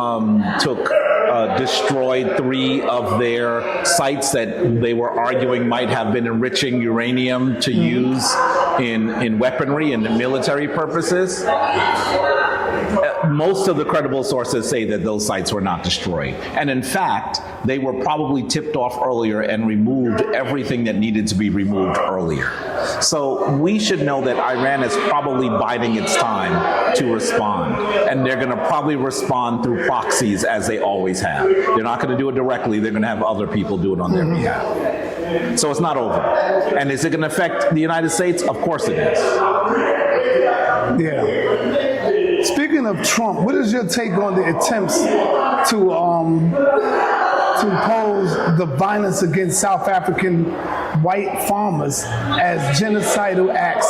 destroyed 3 of their sites that they were arguing might have been enriching uranium to use in weaponry and military purposes. Most of the credible sources say that those sites were not destroyed. And in fact, they were probably tipped off earlier and removed everything that needed to be removed earlier. So we should know that Iran is probably biding its time to respond. And they're going to probably respond through proxies, as they always have. They're not going to do it directly. They're going to have other people do it on their behalf. So it's not over. And is it going to affect the United States? Of course it is. Yeah. Speaking of Trump, what is your take on the attempts to pose the violence against South African white farmers as genocidal acts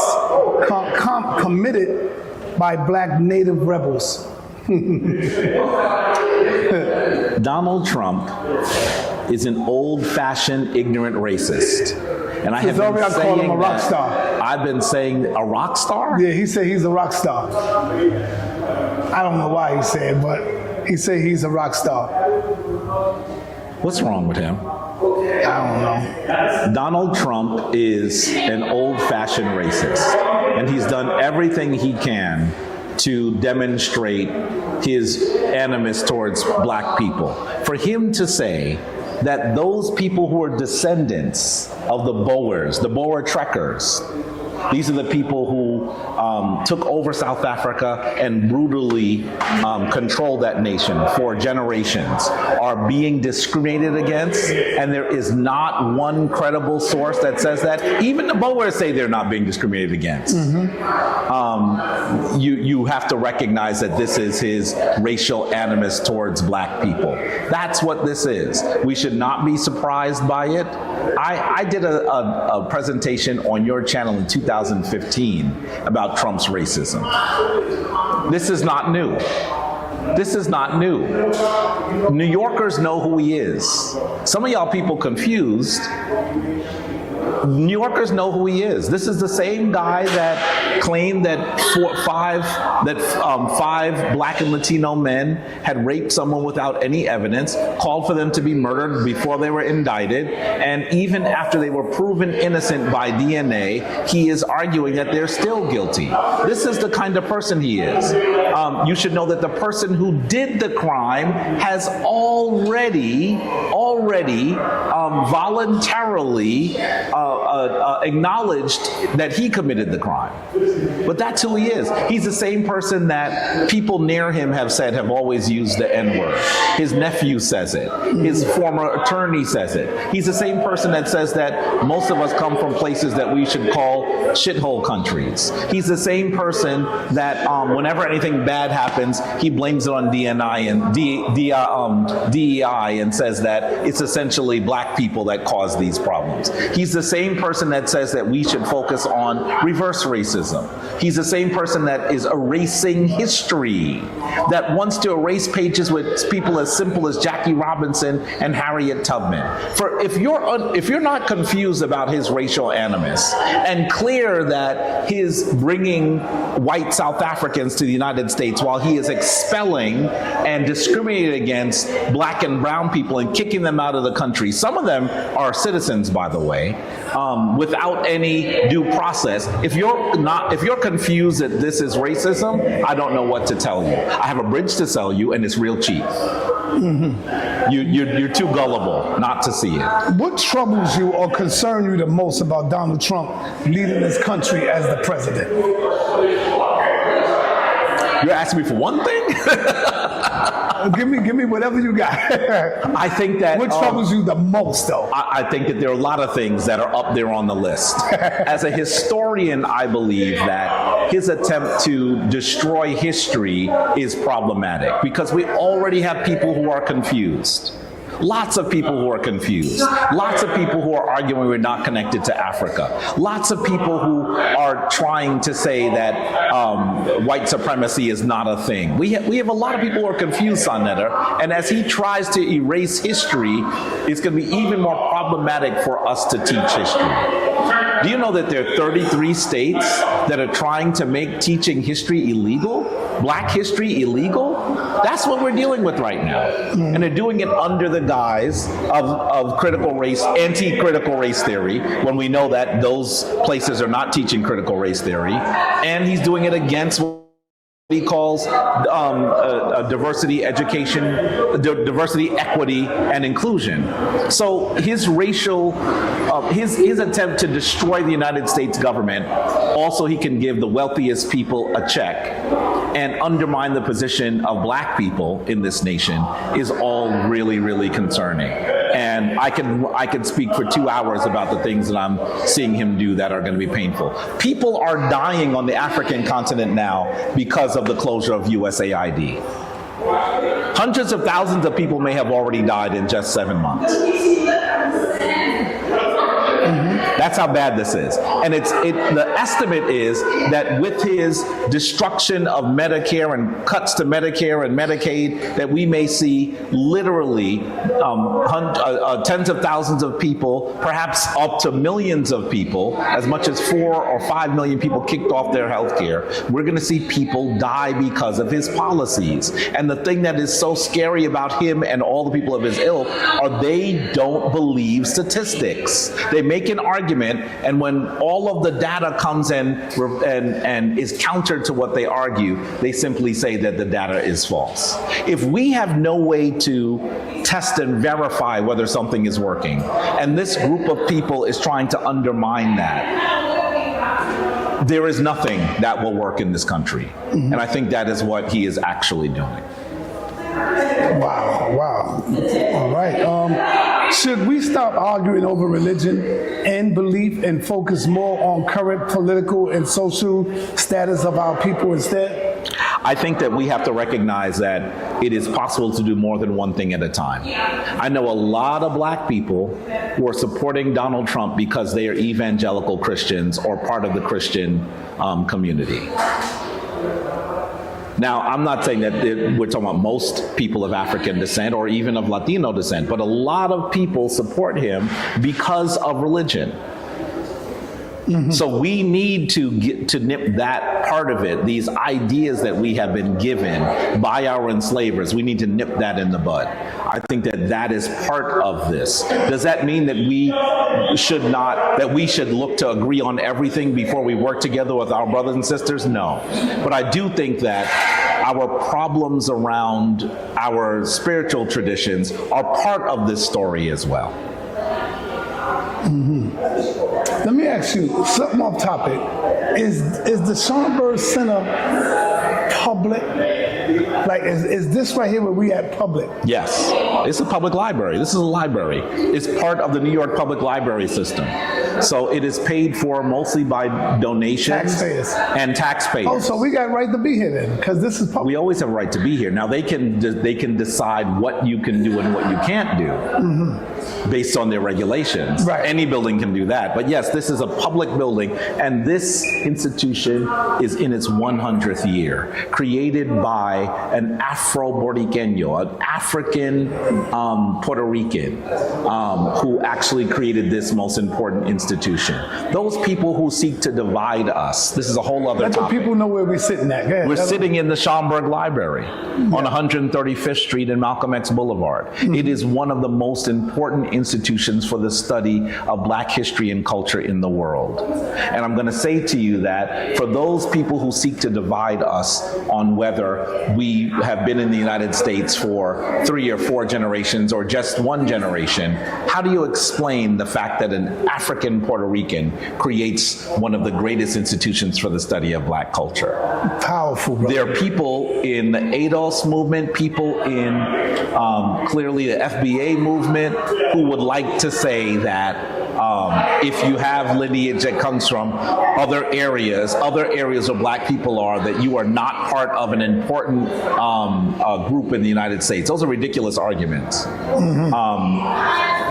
committed by black native rebels? Donald Trump is an old-fashioned, ignorant racist. And I have been saying him a rock star. I've been saying a rock star? Yeah, he said he's a rock star. I don't know why he said, but he said he's a rock star. What's wrong with him? I don't know. Donald Trump is an old-fashioned racist, and he's done everything he can to demonstrate his animus towards black people. For him to say that those people who are descendants of the Boers, the Boer trekkers, these are the people who took over South Africa and brutally controlled that nation for generations, are being discriminated against, and there is not one credible source that says that. Even the Boers say they're not being discriminated against. You have to recognize that this is his racial animus towards black people. That's what this is. We should not be surprised by it. I did a presentation on your channel in 2015 about Trump's racism. This is not new. This is not new. New Yorkers know who he is. Some of y'all people confused. New Yorkers know who he is. This is the same guy that claimed that five black and Latino men had raped someone without any evidence, called for them to be murdered before they were indicted, and even after they were proven innocent by DNA, he is arguing that they're still guilty. This is the kind of person he is. You should know that the person who did the crime has already voluntarily acknowledged that he committed the crime. But that's who he is. He's the same person that people near him have said have always used the N-word. His nephew says it. His former attorney says it. He's the same person that says that most of us come from places that we should call shithole countries. He's the same person that whenever anything bad happens, he blames it on DNI and DEI and says that it's essentially black people that cause these problems. He's the same person that says that we should focus on reverse racism. He's the same person that is erasing history, that wants to erase pages with people as simple as Jackie Robinson and Harriet Tubman. For if you're not confused about his racial animus and clear that his bringing white South Africans to the United States while he is expelling and discriminating against black and brown people and kicking them out of the country, some of them are citizens, by the way, without any due process. If you're confused that this is racism, I don't know what to tell you. I have a bridge to sell you, and it's real cheap. Mm-hmm. You're too gullible not to see it. What troubles you or concern you the most about Donald Trump leading this country as the president? You're asking me for one thing? Give me whatever you got. I think that what troubles you the most, though? I think that there are a lot of things that are up there on the list. As a historian, I believe that his attempt to destroy history is problematic because we already have people who are confused. Lots of people who are confused. Lots of people who are arguing we're not connected to Africa. Lots of people who are trying to say that white supremacy is not a thing. We have a lot of people who are confused, sa.neter, and as he tries to erase history, it's going to be even more problematic for us to teach history. Do you know that there are 33 states that are trying to make teaching history illegal? Black history illegal? That's what we're dealing with right now. And they're doing it under the guise of critical race, anti-critical race theory, when we know that those places are not teaching critical race theory. And he's doing it against what he calls diversity education, diversity, equity, and inclusion. So his racial, his attempt to destroy the United States government, also he can give the wealthiest people a check and undermine the position of black people in this nation is all really, really concerning. And I can speak for 2 hours about the things that I'm seeing him do that are going to be painful. People are dying on the African continent now because of the closure of USAID. Hundreds of thousands of people may have already died in just 7 months. That's how bad this is. And the estimate is that with his destruction of Medicare and cuts to Medicare and Medicaid, that we may see literally tens of thousands of people, perhaps up to millions of people, as much as 4 or 5 million people kicked off their health care. We're going to see people die because of his policies. And the thing that is so scary about him and all the people of his ilk are they don't believe statistics. They make an argument, and when all of the data comes in and is counter to what they argue, they simply say that the data is false. If we have no way to test and verify whether something is working, and this group of people is trying to undermine that, there is nothing that will work in this country. Mm-hmm. And I think that is what he is actually doing. Wow. All right. Should we stop arguing over religion and belief and focus more on current political and social status of our people instead? I think that we have to recognize that it is possible to do more than one thing at a time. I know a lot of black people who are supporting Donald Trump because they are evangelical Christians or part of the Christian community. Now, I'm not saying that we're talking about most people of African descent or even of Latino descent, but a lot of people support him because of religion. Mm-hmm. So we need to get to nip that part of it, these ideas that we have been given by our enslavers. We need to nip that in the bud. I think that that is part of this. Does that mean that we should look to agree on everything before we work together with our brothers and sisters? No. But I do think that our problems around our spiritual traditions are part of this story as well. Mm-hmm. Let me ask you something off topic. Is the Schomburg Center public? Like, is this right here where we at public? Yes, it's a public library. This is a library. It's part of the New York public library system. So it is paid for mostly by donations Taxpayers. and taxpayers. Oh, so we got right to be here then, because this is public. We always have a right to be here. Now they can decide what you can do and what you can't do based on their regulations. Right. Any building can do that. But yes, this is a public building, and this institution is in its 100th year, created by an Afro-Boricño, an African Puerto Rican, who actually created this most important institution. Those people who seek to divide us, this is a whole other Let the topic. people know where we're sitting at. Go ahead. We're sitting in the Schomburg Library on 135th Street and Malcolm X Boulevard. It is one of the most important institutions for the study of Black history and culture in the world. And I'm going to say to you that for those people who seek to divide us on whether we have been in the United States for 3 or 4 generations or just 1 generation, how do you explain the fact that an African Puerto Rican creates one of the greatest institutions for the study of Black culture? Powerful, bro. There are people in the ADOS movement, people in clearly the FBA movement who would like to say that if you have lineage that comes from other areas where Black people are, that you are not part of an important group in the United States. Those are ridiculous arguments.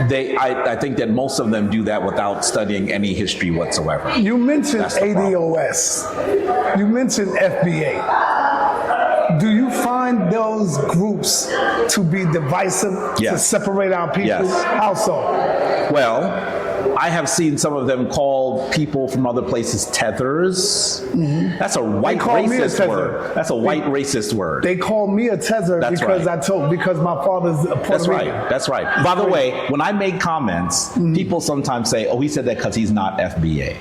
I think that most of them do that without studying any history whatsoever. You mentioned That's the problem. ADOS. You mentioned FBA. Do you find those groups to be divisive, to Yes. separate our people? Yes. How so? Well, I have seen some of them call people from other places tethers. That's a white call me a racist tether. word. That's a white racist word. They call me a tether That's because right. because my father's a Puerto That's Rican. right. That's right. By the way, when I make comments, people sometimes say, "Oh, he said that because he's not FBA,"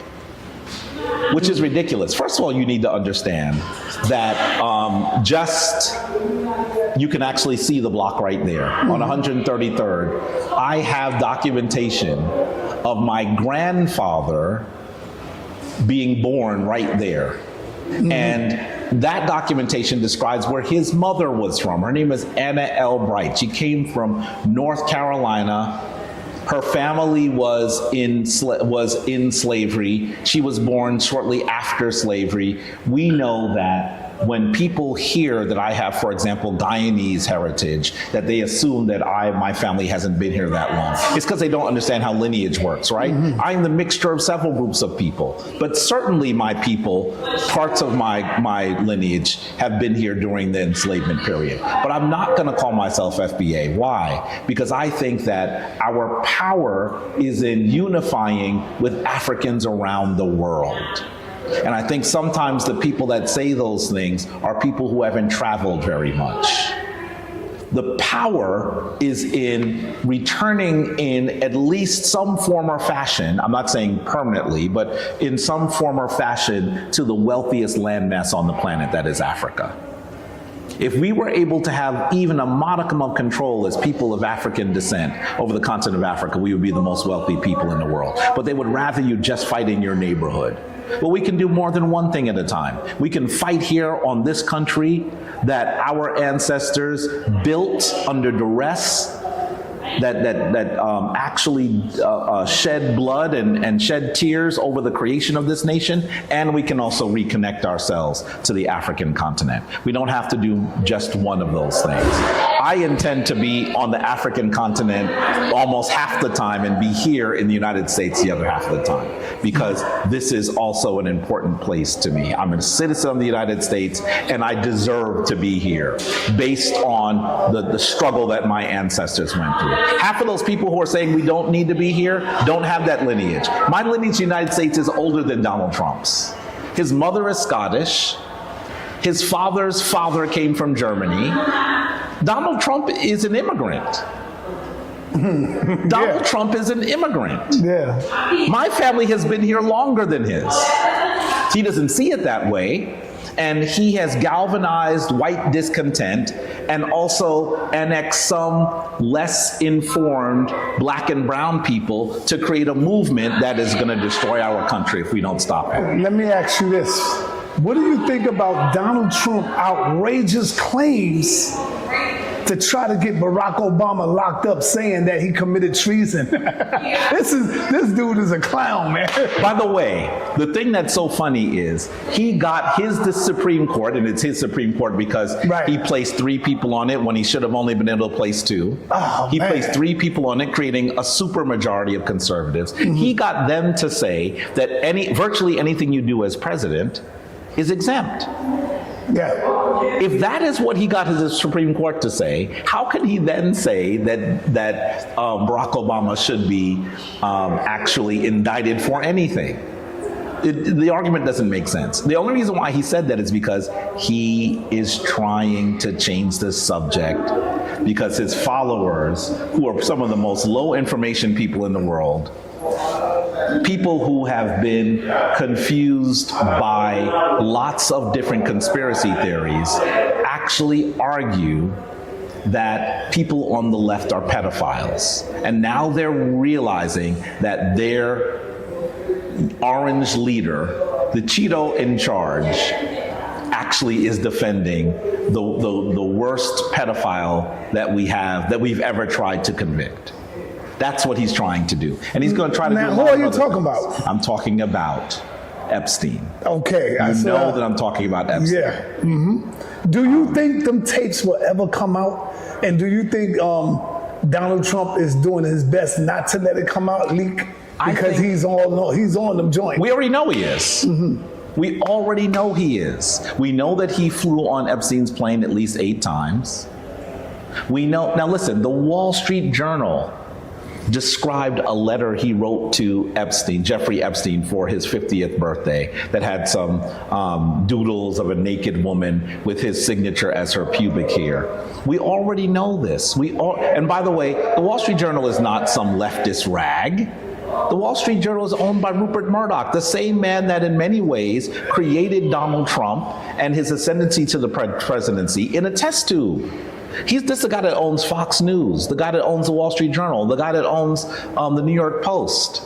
which is ridiculous. First of all, you need to understand that you can actually see the block right there on 133rd. I have documentation of my grandfather being born right there. And that documentation describes where his mother was from. Her name is Anna L. Bright. She came from North Carolina. Her family was in slavery. She was born shortly after slavery. We know that when people hear that I have, for example, Guyanese heritage, that they assume that my family hasn't been here that long. It's because they don't understand how lineage works, right? I'm the mixture of several groups of people, but certainly my people, parts of my lineage have been here during the enslavement period. But I'm not going to call myself FBA. Why? Because I think that our power is in unifying with Africans around the world. And I think sometimes the people that say those things are people who haven't traveled very much. The power is in returning in at least some form or fashion, I'm not saying permanently, but in some form or fashion to the wealthiest landmass on the planet, that is Africa. If we were able to have even a modicum of control as people of African descent over the continent of Africa, we would be the most wealthy people in the world. But they would rather you just fight in your neighborhood. Well, we can do more than one thing at a time. We can fight here on this country that our ancestors built under duress, that actually shed blood and shed tears over the creation of this nation, and we can also reconnect ourselves to the African continent. We don't have to do just one of those things. I intend to be on the African continent almost half the time and be here in the United States the other half of the time, because this is also an important place to me. I'm a citizen of the United States, and I deserve to be here based on the struggle that my ancestors went through. Half of those people who are saying we don't need to be here don't have that lineage. My lineage in the United States is older than Donald Trump's. His mother is Scottish. His father's father came from Germany. Donald Trump is an immigrant. Donald Trump is an immigrant. Yeah. My family has been here longer than his. He doesn't see it that way, and he has galvanized white discontent and also annexed some less informed black and brown people to create a movement that is going to destroy our country if we don't stop it. Let me ask you this. What do you think about Donald Trump's outrageous claims to try to get Barack Obama locked up, saying that he committed treason? This dude is a clown, man. By the way, the thing that's so funny is he got the Supreme Court, and it's his Supreme Court because he placed 3 people on it when he should have only been able to place 2. He placed 3 people on it, creating a supermajority of conservatives. He got them to say that virtually anything you do as president is exempt. Yeah. If that is what he got his Supreme Court to say, how can he then say that Barack Obama should be actually indicted for anything? The argument doesn't make sense. The only reason why he said that is because he is trying to change the subject, because his followers, who are some of the most low information people in the world, people who have been confused by lots of different conspiracy theories, actually argue that people on the left are pedophiles. And now they're realizing that their orange leader, the Cheeto in charge, actually is defending the worst pedophile that we've ever tried to convict. That's what he's trying to do. And he's going to try to do a lot of other things. Who are you talking about? I'm talking about Epstein. Okay. You know that I'm talking about Epstein. Yeah. Mm-hmm. Do you think them tapes will ever come out? And do you think Donald Trump is doing his best not to let it come out, leak? Because he's on them joints. We already know he is. We already know he is. We know that he flew on Epstein's plane at least 8 times. We know, now listen, the Wall Street Journal described a letter he wrote to Epstein, Jeffrey Epstein, for his 50th birthday that had some doodles of a naked woman with his signature as her pubic hair. We already know this. And by the way, the Wall Street Journal is not some leftist rag. The Wall Street Journal is owned by Rupert Murdoch, the same man that in many ways created Donald Trump and his ascendancy to the presidency in a test tube. This is the guy that owns Fox News, the guy that owns the Wall Street Journal, the guy that owns the New York Post.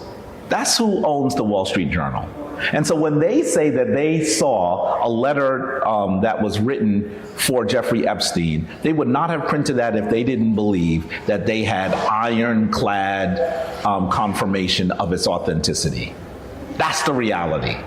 That's who owns the Wall Street Journal. And so when they say that they saw a letter that was written for Jeffrey Epstein, they would not have printed that if they didn't believe that they had ironclad confirmation of its authenticity. That's the reality.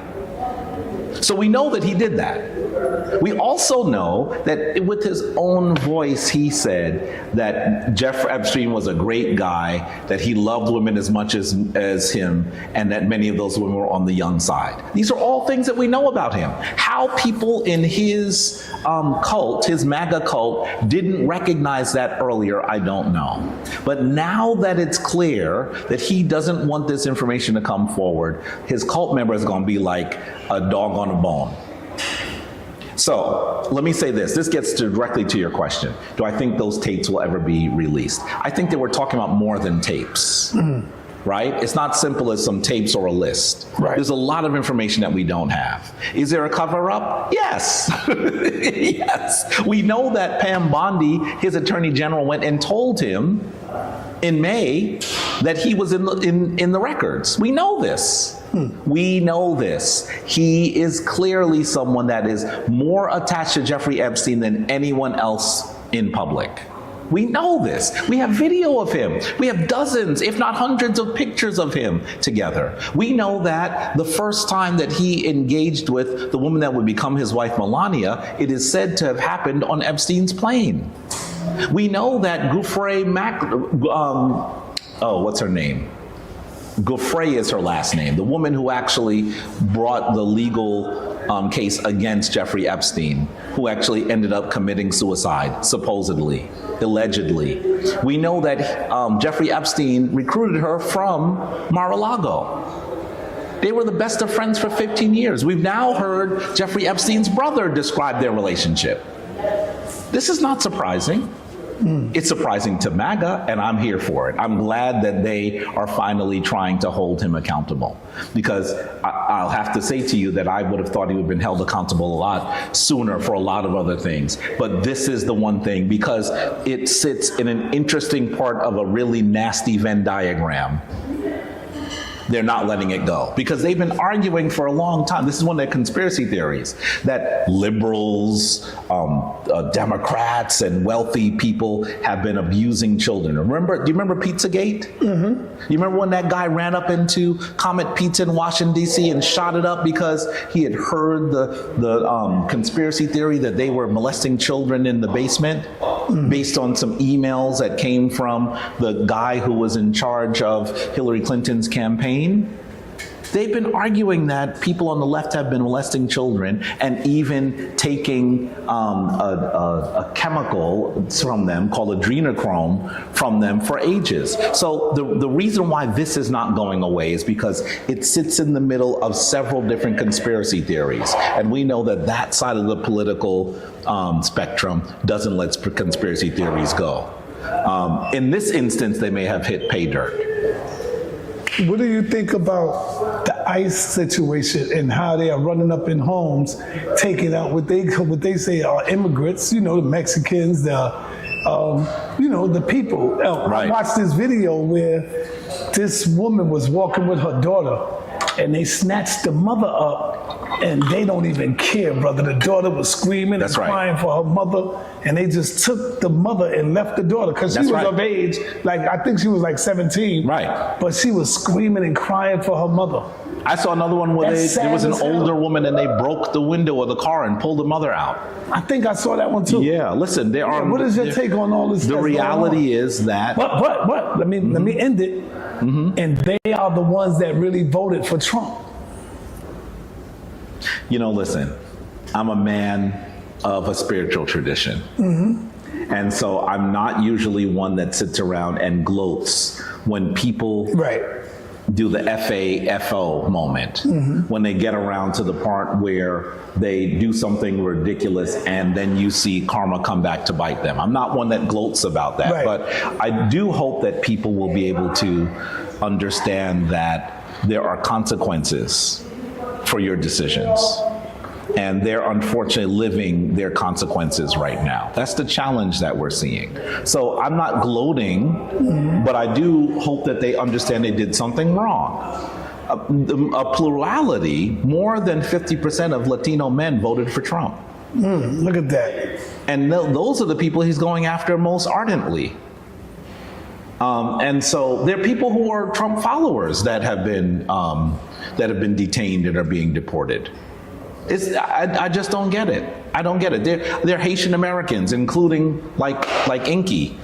So we know that he did that. We also know that with his own voice, he said that Jeffrey Epstein was a great guy, that he loved women as much as him, and that many of those women were on the young side. These are all things that we know about him. How people in his cult, his MAGA cult, didn't recognize that earlier, I don't know. But now that it's clear that he doesn't want this information to come forward, his cult member is going to be like a dog on a bone. So let me say this. This gets directly to your question. Do I think those tapes will ever be released? I think that we're talking about more than tapes, right? It's not simple as some tapes or a list. Right. There's a lot of information that we don't have. Is there a cover-up? Yes. Yes. We know that Pam Bondi, his attorney general, went and told him in May that he was in the records. We know this. We know this. He is clearly someone that is more attached to Jeffrey Epstein than anyone else in public. We know this. We have video of him. We have dozens, if not hundreds of pictures of him together. We know that the first time that he engaged with the woman that would become his wife, Melania, it is said to have happened on Epstein's plane. We know that what's her name? Gouffre is her last name, the woman who actually brought the legal case against Jeffrey Epstein, who actually ended up committing suicide, supposedly, allegedly. We know that Jeffrey Epstein recruited her from Mar-a-Lago. They were the best of friends for 15 years. We've now heard Jeffrey Epstein's brother describe their relationship. This is not surprising. It's surprising to MAGA, and I'm here for it. I'm glad that they are finally trying to hold him accountable, because I'll have to say to you that I would have thought he would have been held accountable a lot sooner for a lot of other things. But this is the one thing, because it sits in an interesting part of a really nasty Venn diagram. They're not letting it go because they've been arguing for a long time. This is one of their conspiracy theories, that liberals, Democrats, and wealthy people have been abusing children. Do you remember Pizzagate? Mm-hmm. You remember when that guy ran up into Comet Pizza in Washington, D.C. and shot it up because he had heard the conspiracy theory that they were molesting children in the basement, based on some emails that came from the guy who was in charge of Hillary Clinton's campaign? They've been arguing that people on the left have been molesting children and even taking a chemical from them called adrenochrome from them for ages. So the reason why this is not going away is because it sits in the middle of several different conspiracy theories. And we know that that side of the political spectrum doesn't let conspiracy theories go. In this instance, they may have hit pay dirt. What do you think about the ICE situation and how they are running up in homes, taking out what they say are immigrants, the Mexicans, the people. Right. I watched this video where this woman was walking with her daughter and they snatched the mother up and they don't even care, brother. The daughter was screaming and crying for her mother, and they just took the mother and left the daughter because she was of age. Like, I think she was like 17. Right. But she was screaming and crying for her mother. I saw another one where there was an older woman and they broke the window of the car and pulled the mother out. I think I saw that one too. Yeah, listen, there are. What is your take on all this? The reality is that. But let me end it. Mm-hmm. And they are the ones that really voted for Trump. Listen, I'm a man of a spiritual tradition. Mm-hmm. And so I'm not usually one that sits around and gloats when people do the FAFO moment, when they get around to the part where they do something ridiculous and then you see karma come back to bite them. I'm not one that gloats about that, but I do hope that people will be able to understand that there are consequences for your decisions. And they're unfortunately living their consequences right now. That's the challenge that we're seeing. So I'm not gloating, but I do hope that they understand they did something wrong. A plurality, more than 50% of Latino men voted for Trump. Look at that. And those are the people he's going after most ardently. And so there are people who are Trump followers that have been detained and are being deported. I just don't get it. I don't get it. They're Haitian Americans, including like Inky,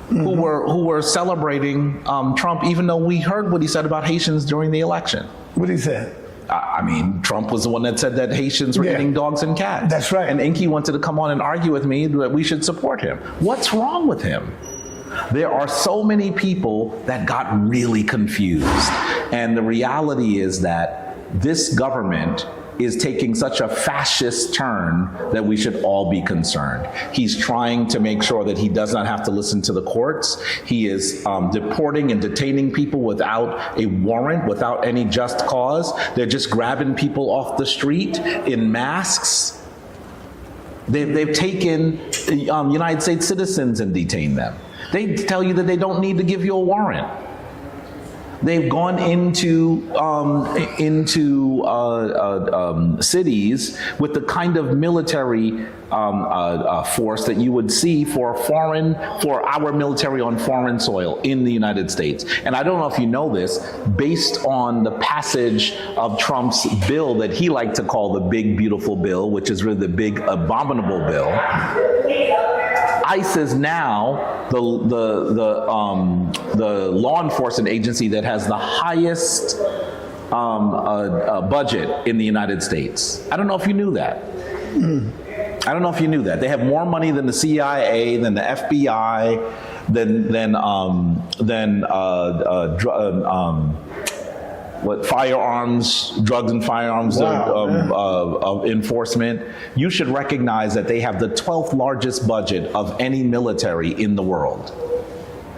who were celebrating Trump, even though we heard what he said about Haitians during the election. What did he say? I mean, Trump was the one that said that Haitians were eating dogs and cats. That's right. And Inky wanted to come on and argue with me that we should support him. What's wrong with him? There are so many people that got really confused. And the reality is that this government is taking such a fascist turn that we should all be concerned. He's trying to make sure that he does not have to listen to the courts. He is deporting and detaining people without a warrant, without any just cause. They're just grabbing people off the street in masks. They've taken United States citizens and detained them. They tell you that they don't need to give you a warrant. They've gone into cities with the kind of military force that you would see for our military on foreign soil in the United States. And I don't know if you know this, based on the passage of Trump's bill that he liked to call the big beautiful bill, which is really the big abominable bill, ICE is now the law enforcement agency that has the highest budget in the United States. I don't know if you knew that. I don't know if you knew that. They have more money than the CIA, than the FBI, firearms, drugs and firearms of enforcement, you should recognize that they have the 12th largest budget of any military in the world.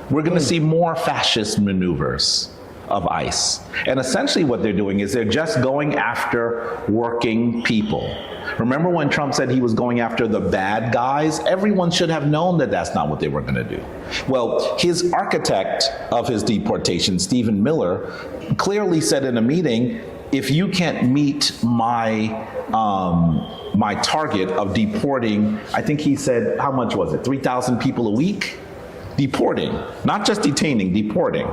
We're going to see more fascist maneuvers of ICE. And essentially what they're doing is they're just going after working people. Remember when Trump said he was going after the bad guys? Everyone should have known that that's not what they were going to do. Well, his architect of his deportation, Stephen Miller, clearly said in a meeting, if you can't meet my my target of deporting, I think he said, how much was it? 3,000 people a week? Deporting, not just detaining, deporting.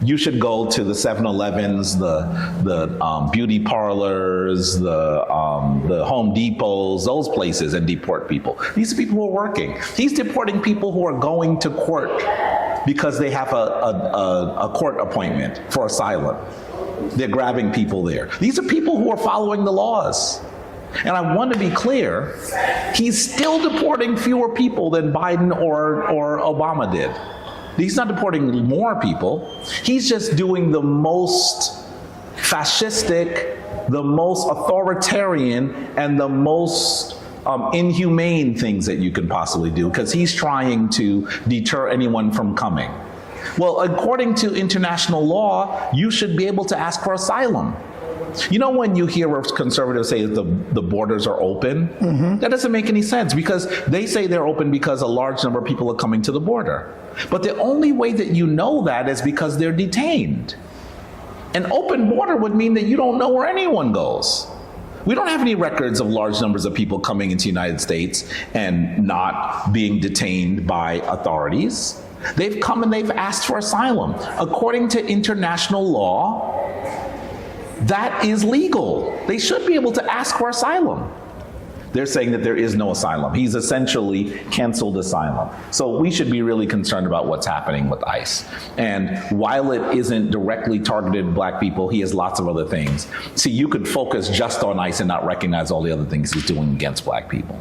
You should go to the 7-Elevens, the beauty parlors, the Home Depots, those places, and deport people. These are people who are working. He's deporting people who are going to court because they have a court appointment for asylum. They're grabbing people there. These are people who are following the laws. And I want to be clear, he's still deporting fewer people than Biden or Obama did. He's not deporting more people. He's just doing the most fascistic, the most authoritarian, and the most inhumane things that you can possibly do, because he's trying to deter anyone from coming. Well, according to international law, you should be able to ask for asylum. You know, when you hear a conservative say that the borders are open, that doesn't make any sense, because they say they're open because a large number of people are coming to the border. But the only way that you know that is because they're detained. An open border would mean that you don't know where anyone goes. We don't have any records of large numbers of people coming into the United States and not being detained by authorities. They've come and they've asked for asylum. According to international law, that is legal. They should be able to ask for asylum. They're saying that there is no asylum. He's essentially canceled asylum. So we should be really concerned about what's happening with ICE. And while it isn't directly targeted black people, he has lots of other things. See, you could focus just on ICE and not recognize all the other things he's doing against black people.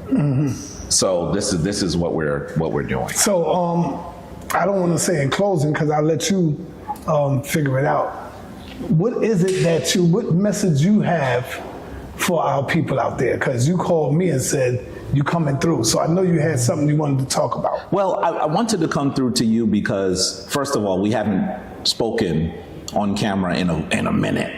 So this is what we're doing. So I don't want to say in closing, because I'll let you figure it out. What is it what message you have for our people out there? Because you called me and said you coming through. So I know you had something you wanted to talk about. Well, I wanted to come through to you because, first of all, we haven't spoken on camera in a minute.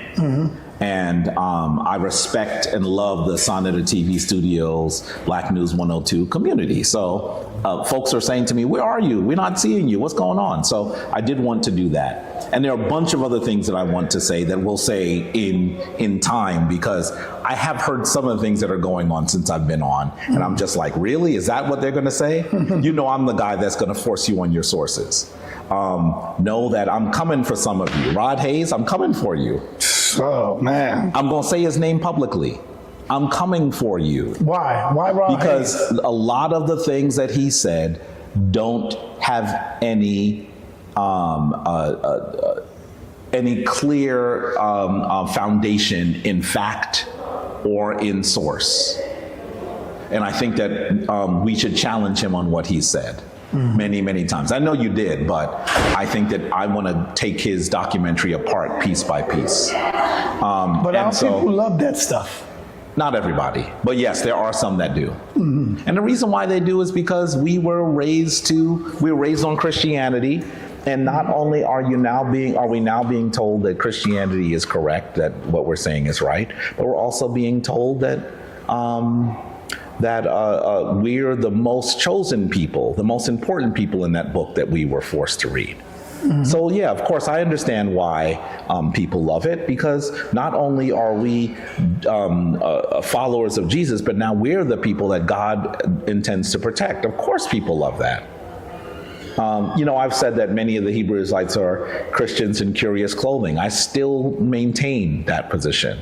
And I respect and love the sa.neter TV Studios, Black News 102 community. So folks are saying to me, where are you? We're not seeing you. What's going on? So I did want to do that. And there are a bunch of other things that I want to say that we'll say in time, because I have heard some of the things that are going on since I've been on. And I'm just like, really? Is that what they're going to say? You know, I'm the guy that's going to force you on your sources. Know that I'm coming for some of you. Rod Hayes, I'm coming for you. Oh, man. I'm going to say his name publicly. I'm coming for you. Why? Why Rod Because Hayes? a lot of the things that he said don't have any clear foundation in fact or in source. And I think that we should challenge him on what he said. Many, many times. I know you did, but I think that I want to take his documentary apart piece by piece. But our people love that stuff. Not everybody, but yes, there are some that do. And the reason why they do is because we were raised on Christianity, and not only are we now being told that Christianity is correct, that what we're saying is right, but we're also being told that we're the most chosen people, the most important people in that book that we were forced to read. So yeah, of course, I understand why people love it, because not only are we followers of Jesus, but now we're the people that God intends to protect. Of course, people love that. You know, I've said that many of the Hebrew Israelites are Christians in curious clothing. I still maintain that position.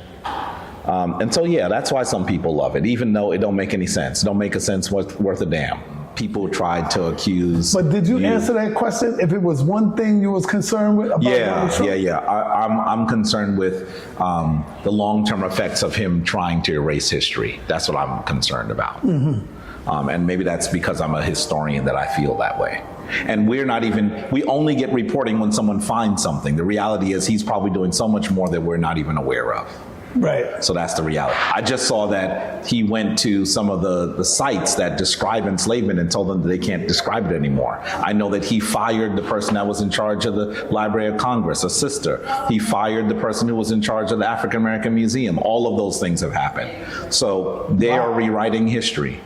And so, yeah, that's why some people love it, even though it don't make any sense. It don't make a sense worth a damn. People tried to accuse. But did you answer that question? If it was one thing you was concerned with about I'm concerned with the long-term effects of him trying to erase history. That's what I'm concerned about. And maybe that's because I'm a historian that I feel that way. And we only get reporting when someone finds something. The reality is he's probably doing so much more that we're not even aware of. Right. So that's the reality. I just saw that he went to some of the sites that describe enslavement and told them that they can't describe it anymore. I know that he fired the person that was in charge of the Library of Congress, a sister. He fired the person who was in charge of the African American Museum. All of those things have happened. So they are rewriting history.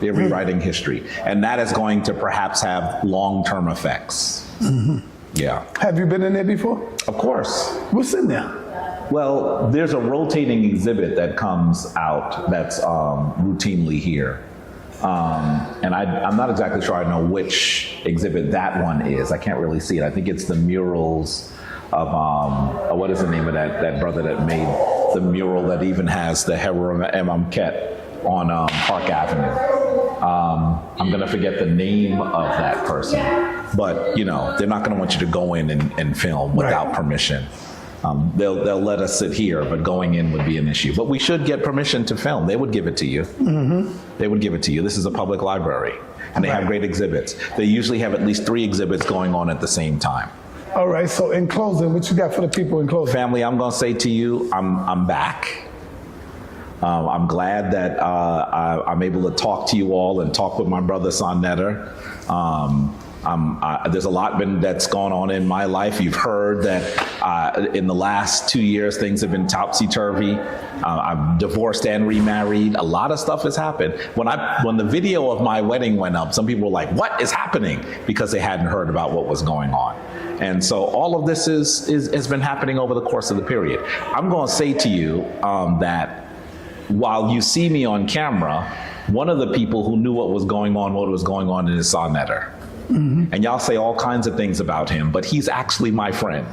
They're rewriting history. And that is going to perhaps have long-term effects. Yeah. Have you been in there before? Of course. What's in there? Well, there's a rotating exhibit that comes out that's routinely here. And I'm not exactly sure I know which exhibit that one is. I can't really see it. I think it's the murals of, what is the name of that brother that made the mural that even has the Heru Emamket on Park Avenue. I'm gonna forget the name of that person. But, you know, they're not gonna want you to go in and film without permission. They'll let us sit here, but going in would be an issue. But we should get permission to film. They would give it to you. They would give it to you. This is a public library, and they have great exhibits. They usually have at least 3 exhibits going on at the same time. All right, so in closing, what you got for the people in closing? Family, I'm gonna say to you, I'm back. I'm glad that I'm able to talk to you all and talk with my brother sa.neter. There's a lot that's gone on in my life. You've heard that in the last 2 years, things have been topsy-turvy. I'm divorced and remarried. A lot of stuff has happened. When the video of my wedding went up, some people were like, what is happening? Because they hadn't heard about what was going on. And so all of this has been happening over the course of the period. I'm going to say to you that while you see me on camera, one of the people who knew what was going on is sa.neter. And y'all say all kinds of things about him, but he's actually my friend.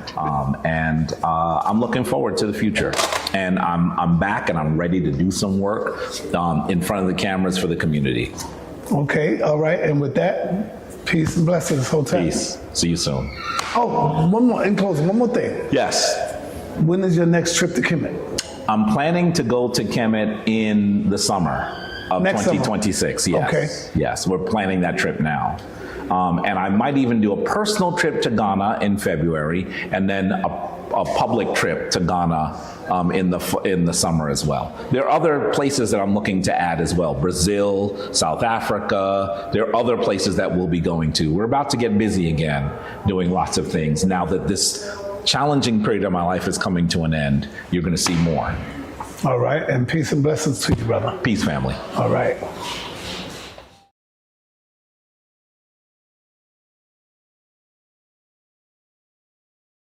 And I'm looking forward to the future. And I'm back and I'm ready to do some work in front of the cameras for the community. Okay, all right. And with that, peace and blessings, Hotel. Peace. See you soon. Oh, one more, in closing, one more thing. Yes. When is your next trip to Kemet? I'm planning to go to Kemet in the summer of Next 2026. summer. Yes. Okay. Yes, we're planning that trip now. And I might even do a personal trip to Ghana in February, and then a public trip to Ghana in the summer as well. There are other places that I'm looking to add as well. Brazil, South Africa. There are other places that we'll be going to. We're about to get busy again, doing lots of things. Now that this challenging period of my life is coming to an end, you're going to see more. All right, and peace and blessings to you, brother. Peace, family. All right.